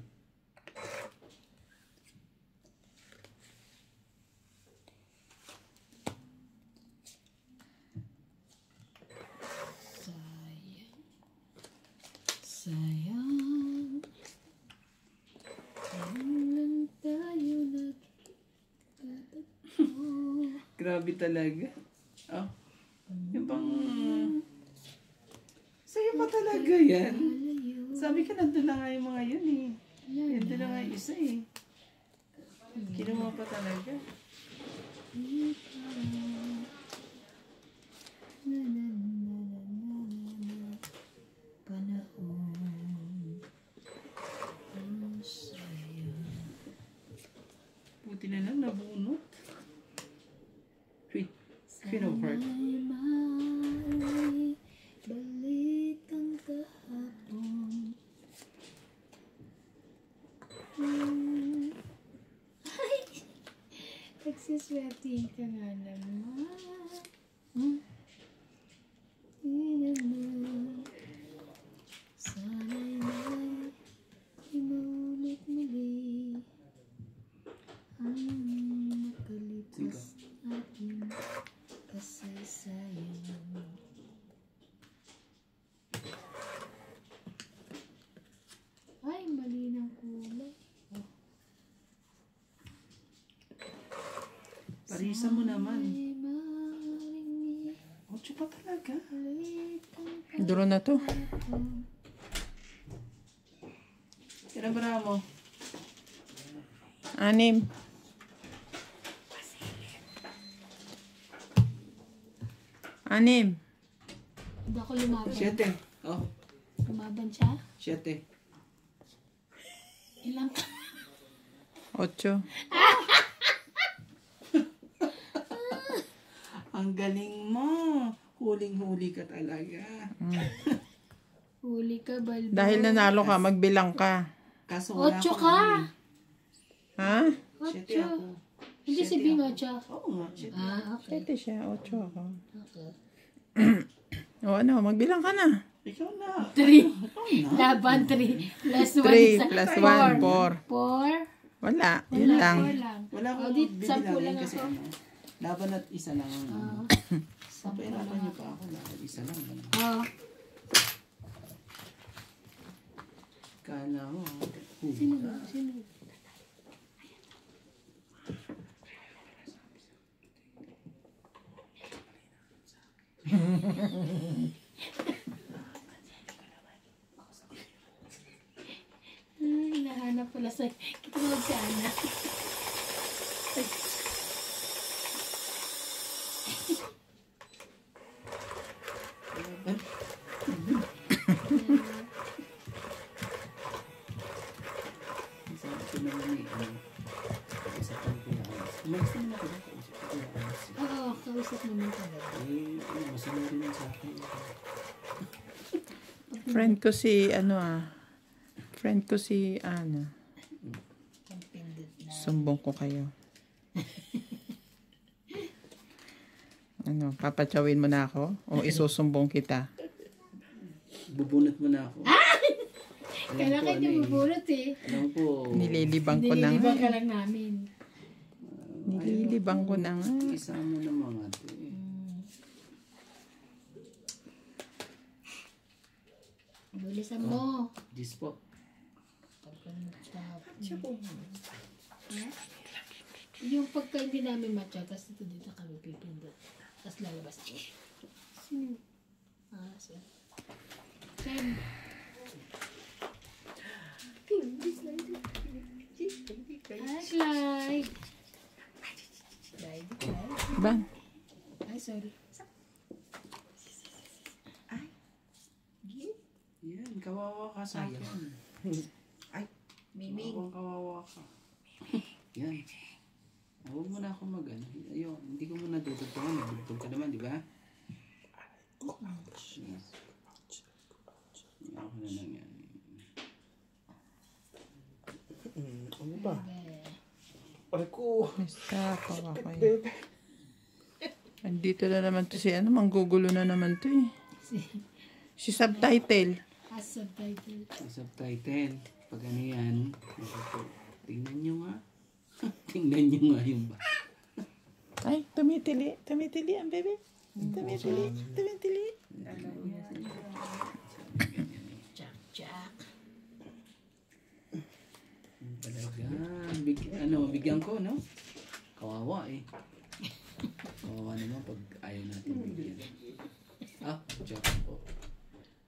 Sayang. Kailan tayo Grabe talaga. Oh. Yung bang... Sa'yo pa talaga yan. Sabi ka nandun na nga yung mga yun eh. Nandun na nga yung isa eh. Kinuha pa talaga. Buti na lang nabunot. Queen of Hearts. Balitang kahapon. Ay! Nagsiswertihin ka nga naman. Sana'y may inulit muli ang nakalipas ating kasaysayan. Ay, mali ng kulay. Parisa mo naman. Ay, maringi, Ocho pa talaga. balitang Duro na to. kahapon. Kaya ba mo? 6. Anim. Hindi ako lumaban. 7. Oh, Lumaban siya? 7. Ilang 8. Ang galing mo. Huling-huli ka talaga. huli ka, balbo? Dahil nanalo ka, magbilang ka. Kaso wala 8 akong ka! huli. Ha? 7 ako. Hindi si 7 Bing ako. 8. Oo nga, 7. Okay. 7 siya, 8 ako. Okay. O ano, magbilang ka na. Ikaw na. 3. Ikaw na. Laban 3. Plus 3 1. plus 1, 4. 4. Wala, yun lang. 4 lang. Wala akong O, di, 10 bibilangin lang kasi ako. ano. Laban at isa lang ang ano. 10 Pahirapan niyo pa ako. Laban isa lang. Ano. Oh. Kala mo. Sino? Sino? Hinahanap pala sa... Kitawag si Ana. Sabi ko naman eh. Isa pang pinaayos. Umalis naman ako dito. Pinaayos. Oo, kausap naman talaga. Masama rin sa akin. Friend ko si, friend ko si Ana. Ang pindot na. Sumbong ko kayo. Ano, papatsawin mo na ako? O isusumbong kita? Bubunot mo na ako. Kailan kayo di mabulot eh. Alam po. Nililibang ko na nga. Nililibang ka lang namin. Nililibang ko na nga. Isama ng mga ito eh. Bilisan mo. Diyos po. Yung pagka hindi namin matcha, tapos dito kami pipindot. Tapos lalabas ko. Sino? Sir. Ken. Hi, Clyde. Clyde. Ban? Ay, sorry. sayang. Ay, Miming. kawawa ka. Yan. Huwag mo na ako mag-ano. Ayun, hindi ko muna dudugtungan. Nagdugtong ka naman, di ba? Yes. Ako na lang yan. Ano ba? Eh, Ay ko. Basta, kawawa. Andito na naman to si ano, manggugulo na naman to eh. Si subtitle. as subtitle. Ang subtitle. Pag ano yan, tingnan nyo nga. Tingnan nyo nga yung ba. Ay, tumitili. Tumitili ang bebe. Tumitili. Tumitili. Jack, Jack. Talaga. Bigyan ko, no? Kawawa eh. Kawawa naman pag ayaw natin bigyan. Joke po.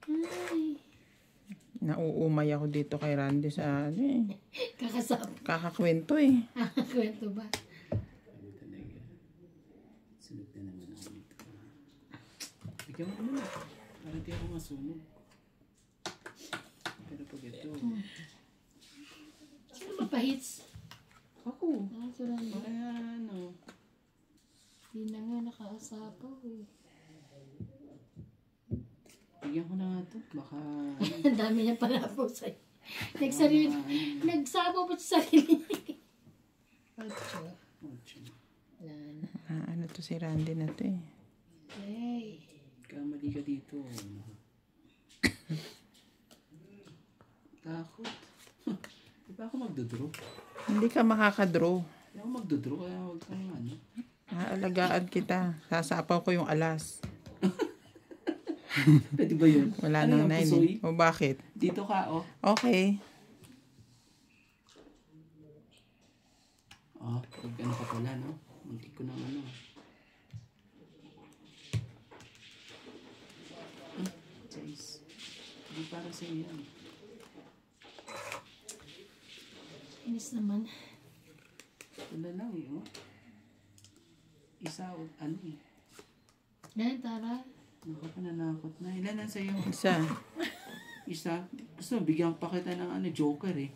Ay, Nauumay ako dito kay Randy sa ano eh. kakasap. Kakakwento eh. Kwento ba? Ano talaga. Sunog na naman ako dito. Bigyan mo muna. Para di ako masunog. Pero pag ito, Sino ba pa-hits? ako. So lang. Kaya ano. Di na nga nakaasapaw eh. Bigyan ko na nga ito. Baka Ang dami niya palapo sa'yo. Nagsabaw pa sa sarili. Ocho. Wala na. Ano to si Randy na to eh. Hey. Kamali ka dito. Takot. Di ba ako magdodraw? Hindi ka makakadraw. Di ako magdodraw kaya huwag kang ano. Aalagaan kita. Sasapaw ko yung alas. Pwede ba yun? Wala Ano nang yung nine pusoy? eh. O bakit? Dito ka, oh. Okay. Pag ano ka pala, no? Muntik ko ng ano. Jeez. Hindi para sa'yo yan. Inis naman. Wala lang eh, oh. Isa, ano eh. Yan, Tara. Ako pa nanakot na. Ilan na sa'yo? Isa. Isa. Gusto mo, bigyan pa kita ng ano, joker eh.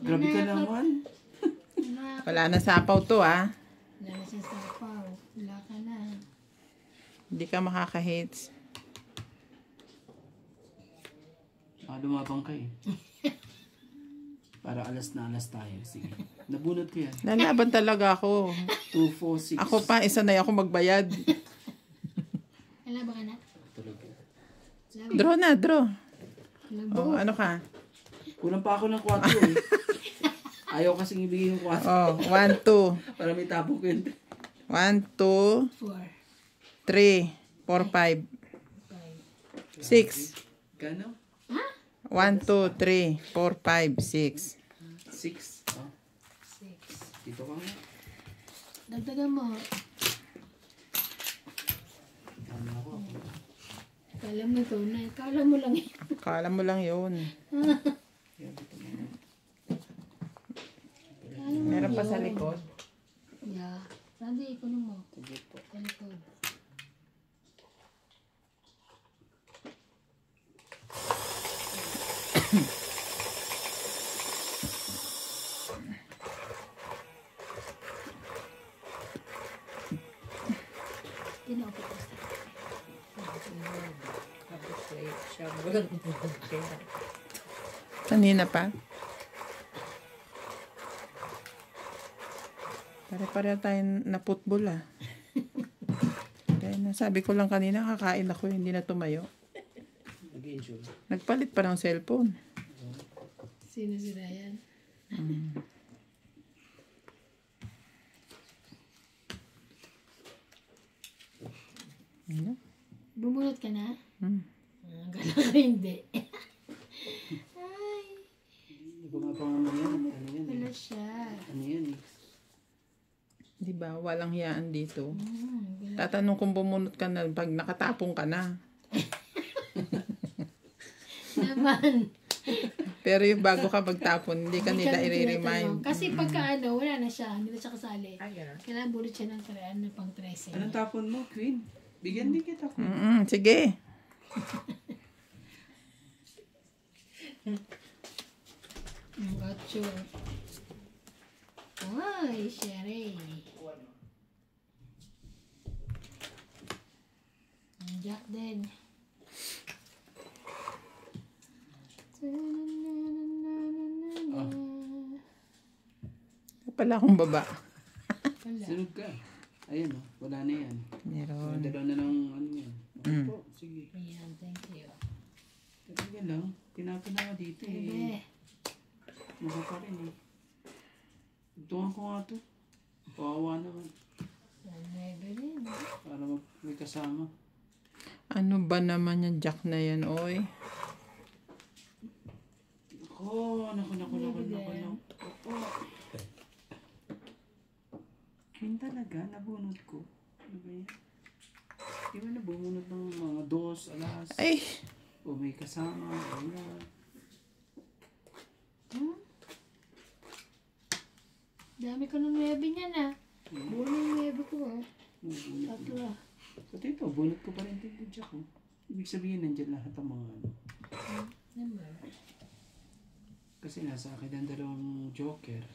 Grabe ka naman. Wala na sapaw to ah. Wala na siya sapaw. Wala ka na. Hindi ka makaka-hits. Lumabang ka eh. Para alas na alas tayo. Sige. Nabunot ko yan. Lalaban talaga ako. 2, 4, 6. Ako pa, isa na ako magbayad. Wala ba ka na? Talaga. Draw na, draw. Labo. Oh, ano ka? Kulang pa ako ng 4 eh. Ayaw kasing ibigay yung 4. Oh, 1, 2. Para may tapong ko yun. 1, 2, 4. 3, 4, 5, 6. Gano? 1, 2, 3, 4, 5, 6. 6. 6. Dito ka nga. Dagdagan mo. Ano ako? Kala mo ito na. Kala mo lang eh. Akala mo lang yun. Yan, dito mo. Meron pa sa likod. Yeah. Randy, ikunin mo. Sige po. Sa likod. Tinapos ko sa Kanina pa. Pare-pare tayo na football ah. Kaya nasabi ko lang kanina, kakain ako, hindi na tumayo. Nag-enjoy. Nagpalit pa ng cellphone. Sino si Ryan? Ano? Bumunot ka na? Hmm. Gala ko hindi. Ay, Hindi ko nga pangalan yan. Ano yan wala eh? siya. Ano yan eh? Di ba? Walang hiyaan dito. Gala. Tatanong kung bumunot ka na pag nakatapong ka na. Naman. Pero yung bago ka magtapon, hindi ka nila i-remind. Kasi pagka ano, wala na siya. Hindi na siya kasali. Kailangan bulot siya ng pang 13. Anong tapon mo, Queen? Bigyan din kita, Queen. Sige. Ang 8. Ay, Sherry. Ang Jack din. Pala akong baba. Wala. Sunod ka. Ayan o, wala na yan. Meron. Dalaw na lang ano yan. Okay po, sige. Ayan, thank you. Talaga lang, tinapon na ka dito Bebe. eh. Mukha pa rin eh. Tungan ko nga to. Kawawa naman. Bebe rin. Para may kasama. Ano ba naman yung jack na yan, oy? Naku. Yun talaga, nabunod ko. Ano ba yan? Di ba nabunod ng mga 2, alas? Ay! O may kasama, wala. Dami ko ng 9 niyan ah. Buo ng 9 ko ah. Nabunod 3 ah. So dito, bunot ko pa rin dito dyan ko. Ibig sabihin, nandyan lahat ang mga ano. Naman. Kasi nasa akin ang 2 joker.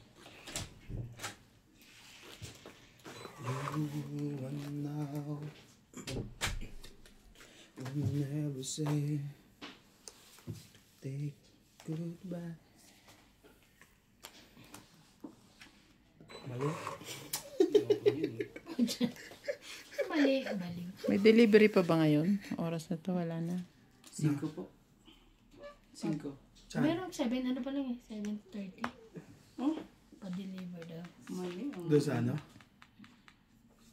And now we'll never say take goodbye. Mali. Mali. Baliw. May delivery pa ba ngayon? Oras na to, wala na. 5 po. 5. Meron 7, ano pa lang eh. 7:30. Oh, Pa-deliver daw. mali. Doon sa ano?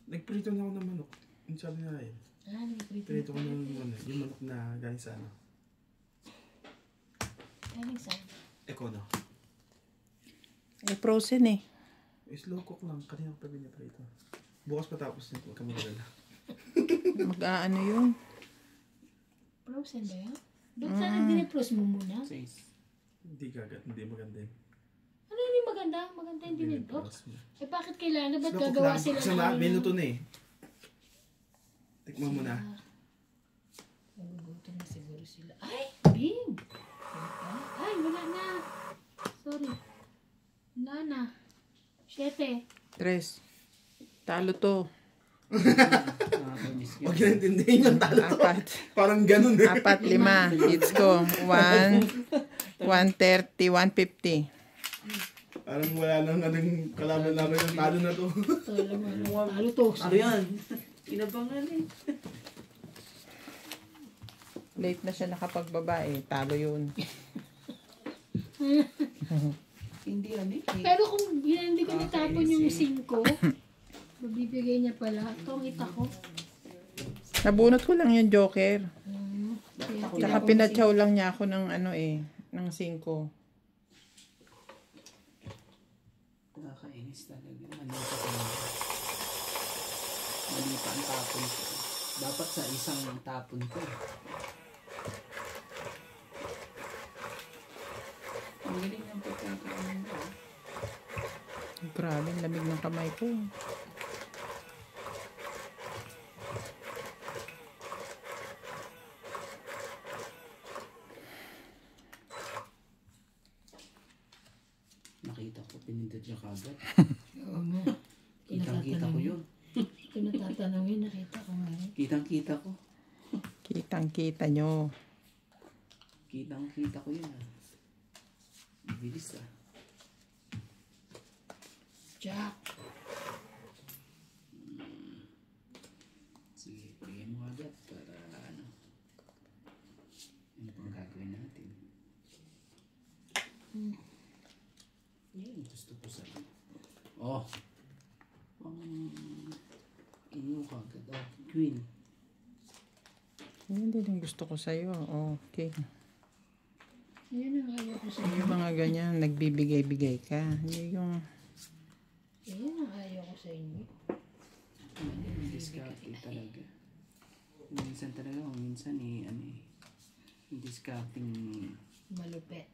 Nagprito na ako ng manok. Yung sabi nga yun. Nag-prito Prito ko ng ano, yung manok na galing sa ano. Galing saan? Econo. Eh, frozen eh. Slow cook lang. Kanina ko pa binaprito. Bukas patapos nito. Huwag ka magdala. Mag-aano yun? Frozen ba yan? Ba't sana dinipros mo muna? 6. Hindi kagad. Hindi maganda yun. Ano hindi maganda? Maganda yung dinidok. Dinipros mo. Eh bakit kailangan? Ba't Slow cook gagawa lang. sila Kasi ng ano? minuto na eh. Tikman mo na. Nagugutom na siguro sila. Ay! Bing! Ay, wala na. Sorry. Wala na. 7. 3. Talo to. Nakakamiss Huwag yun. na intindihin yung talo. 4. Parang ganun eh. 4, 5. Hits ko. 1, 130, 150. Parang wala nang anong kalaban namin yung talo na to. Talo to. Ano yan? Inabangan eh. Late na siya nakapagbaba eh. Talo yun. Hindi yan eh. Pero kung hindi ko nitapon yung 5, mabibigay niya pala. Ito ang ita ko. Nabunot ko lang yung joker. Kaya Tsaka pinatsaw lang niya ako ng ano eh. Ng 5. Nakakainis talaga. Mali pa ang tapon ko. Dapat sa isang tapon ko. Ang galing ng pagkakaroon ko. Grabe, lamig ng kamay ko. Nakita ko, pinindot niya kagad. Oo nga. Kitang-kita ko yun. Ito natatanungin, nakita ko nga rin. Kitang-kita ko. Kitang-kita nyo. Kitang-kita ko yun ah. Bilis ah. Jack. Sige, bigyan mo agad para ano. Ano pang gagawin natin? Yan, gusto ko sa oh. Inyo ka agad. Oh, queen. Yan din ang gusto ko sa'yo. Okay. Yan ang ayaw ko sa inyo. Yung mga ganyan, nagbibigay-bigay ka. Hindi yung... Yan ang ayaw ko sa inyo. Discarte talaga. Minsan talaga, minsan eh, ano eh. Discarding, Malupet.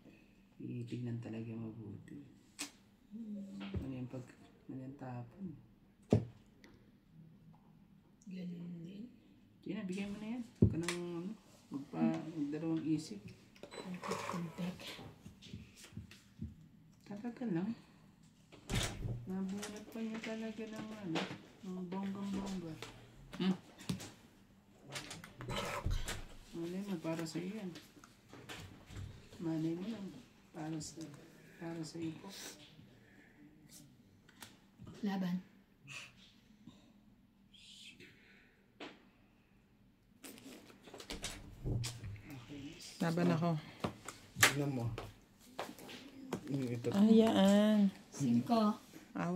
itignan talaga mabuti. Ano yung pag, ano yung tapon. Ganun din. Sige na, bigyan mo na yan. Huwag ka nang, ano, Magdalawang isip. Kuntik. Talaga lang. Nabunot pa niya talaga ng ano, ng bonggang-bongga. Malay mo, para sa iyo yan. Malay mo lang, para sa iyo po. Laban. Laban ako. Tignan mo. Ito. Ayan. 5.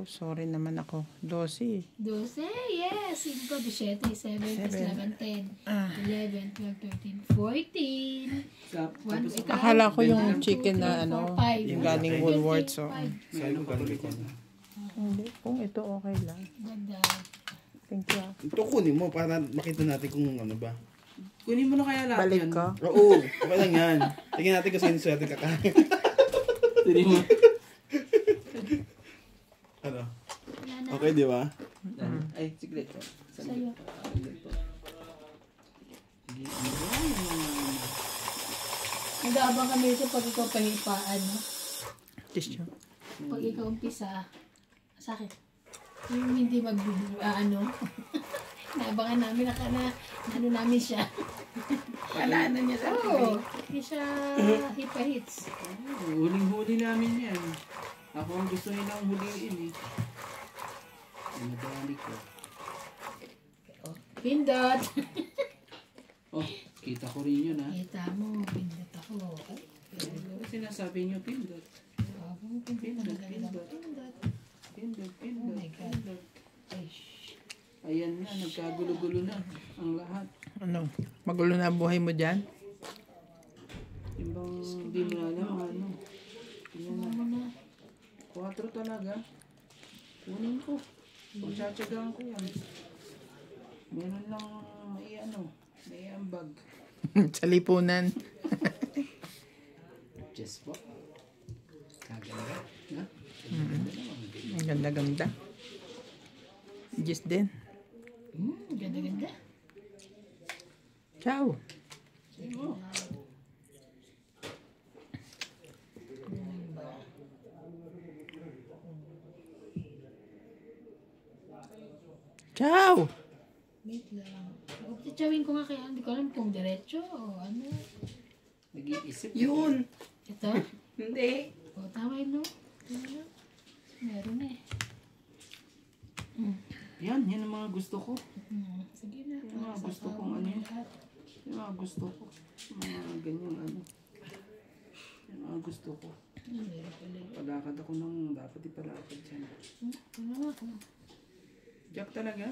Sorry naman ako. 12. 12, yes. 5, 7, 7, 11, 10, 11, 12, 13, 14. Akala ko yung 1, 2, chicken 3, na 4, 5. yung galing Woolworths. So. Sa'yo mo galing ko. Hindi. Kung ito okay lang. Ganda. Thank you. Ito kunin mo para makita natin kung ano ba. Kunin mo na kaya lahat Balik yan. ko. Oo, okay lang yan. Tingnan natin kasi yung swerte kakain. Kunin mo. Ano? Wala na. Okay, di ba? Ay, siglit po. Sa'yo. Saglit po. Nag-aabang kami ito pag ikaw pahipaan, no? Tissue. Pag ikaw umpisa, sakit. Yung hindi ano. Naabangan namin ano namin siya. Wala na niya sa Oo. Hindi siya hipahits. Huling-huli namin yan. Ako ang gusto nilang huliin eh. Ay, madali ko. Pindot. Oh, kita ko rin yun ha. Kita mo, pindot ako. Ano sinasabi niyo, pindot? Abang pindot. Pindot. Pindot. Pindot, Oh pindot, my God. pindot. Ay, Ayan na, nagkagulo-gulo na ang lahat. Ano? Magulo na buhay mo dyan? Yung bang hindi mo na alam ano. Yan na. mo na. 4 talaga. Kunin ko. Pagtsatsagaan ko yan. Meron lang may ambag. Sa lipunan. Just po. Kaganda. Ha? Ang ganda-ganda. Just din. Ganda-ganda. Ciao. Oh. Ciao. Wait lang. Titsawin ko nga kaya hindi ko alam kung diretso o ano. Nag-iisip. Yun! Ito? Hindi. O, tama yun, no? Ano? Meron eh. Yan ang mga gusto ko. Sige na. Yung mga gusto kong ano yun. Yung mga gusto ko. Mga ganyang ano. Yung mga gusto ko. Meron pala yun. Palakad ako ng dapat ipalakad dyan. Ano nga ako? Jack talaga?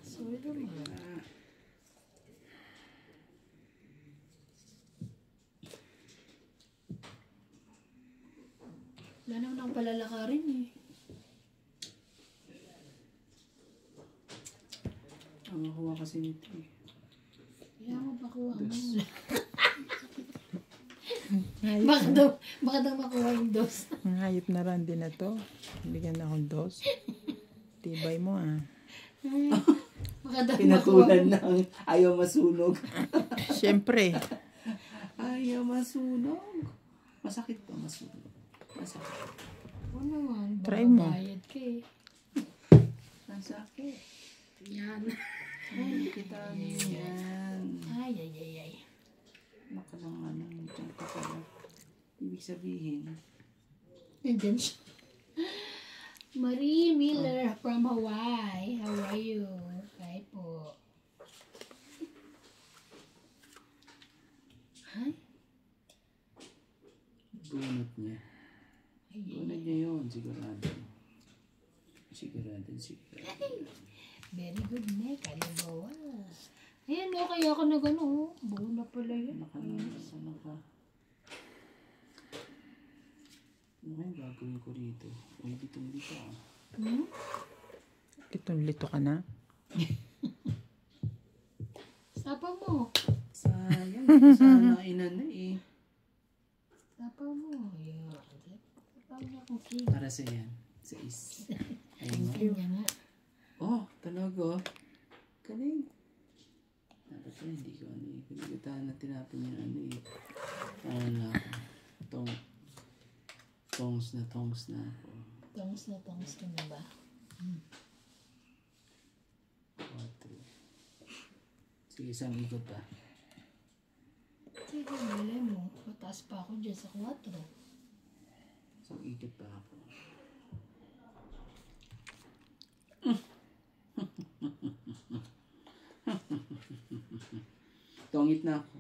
Sorry naman. Wala naman akong palalakarin eh. Ang nakuha kasi nito eh. Kaya ako makuha mo. Dos. Baka daw makuha yung dos. Ang hayop na rin din na to. Bigyan akong dos. Tibay mo ah. Baka daw makuha Pinatulan mo. ng ayaw masunog. Siyempre. Ayaw masunog. Masakit pa masunog. Masakit. Oo naman. Baka Try mo. bayad ka eh. Masakit. Yan. Ay, kita niyo yan. Ay, ay, ay, ay. Nakalang ano, dyan ka pala. Ibig sabihin, Nandyan siya. Marie Miller from Hawaii. How are you? Hi po. Hi? bunot niya. Bunot niya yun, sigurado. Sigurado. Very good, Nick. Alibawa. Ayan, no, kaya ako na gano'n. Buo na pala yun. Ano ka? Ano kayong gagawin ko rito? Uy, ditong-dito ah. Hmm? Itong lito ka na. Sapa mo. Sayang, sana inan na eh. Sapa mo. Ayan. Sapa mo akong cake. Para sa yan. Sa is. Ayun nga. Kanya nga. Oh, talaga. Galing. Dapat Ito, hindi ko ano eh. Hindi ko tinapin niya ano eh. Ano na ako. Tongs na ako. Tongs ka na ba? 4. Sige, isang ikot pa. Sige, malay mo. Mataas pa ako dyan sa 4. Isang ikot pa ako. Tongit na ako.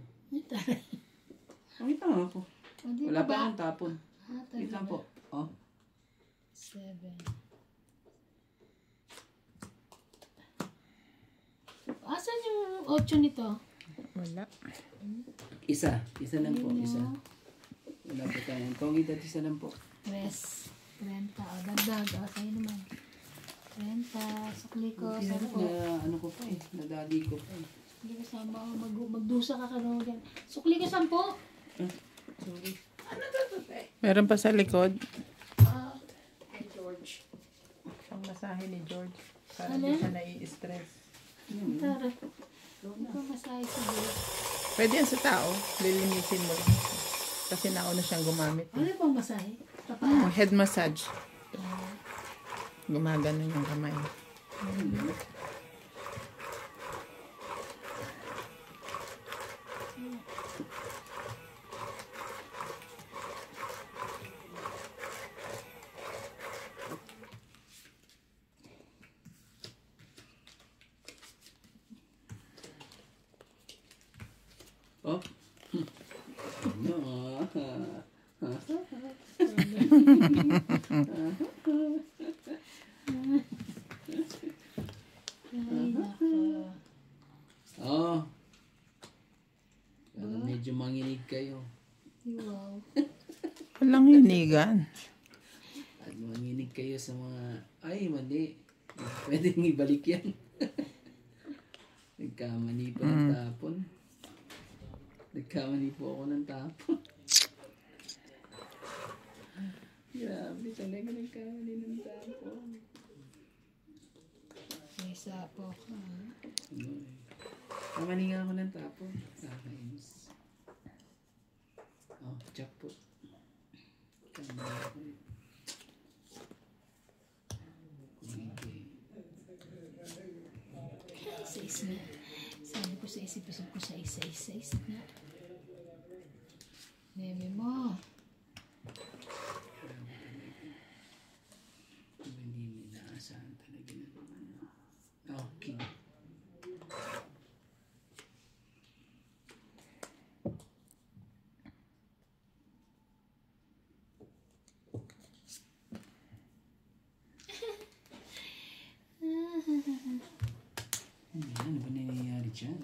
Tongit na ako. Wala pa akong tapon. Wait lang po. Oh. 7. Asan yung 8 nito? Wala. Isa lang po. Isa. Wala po tayo. Tongit at isa lang po. 3. 30. O, dagdag. O, sa'yo naman. 30. Sukli ko. Ano ko pa eh. Nadali ko pa eh. Hindi ko sama. Magdusa ka karoon dyan. Sukli ko 10. Sorry. Meron pa sa likod. Kay George. Ang masahe ni George. Para Ano? hindi siya nai-stress. Tara. Hindi ko masahe sa George. Pwede yan sa tao. Lilinisin mo lang. Kasi nauna siyang gumamit. Ano pang masahe? Papa. Head massage. Gumagano yung kamay. Oh. No. Ay, nako. Oh. Pero medyo manginig kayo. Wow. Walang hinigan. At manginig kayo sa mga... Ay, mali. Pwedeng ibalik yan. Nagkamali pa ng tapon. Nagkamali po ako ng tapon. Grabe, talaga nagkamali ng tapon. May sapo ka. Ano eh. Kamali nga ako ng tapon. Kakainis. Oh, jackpot. Kamali ako eh. Isa na. Sabi ko sa isip ko sa isa na. Neme mo. Hindi mo inaasahan talaga na naman. Okay. Ano ba nangyayari dyan?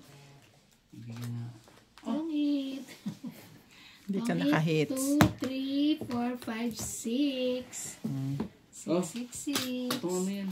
Ibigyan na. Ang hit. Hindi ka nakahits. 2, 3, 4, 5, 6. 6, 6, 6. Ito nga mo yan.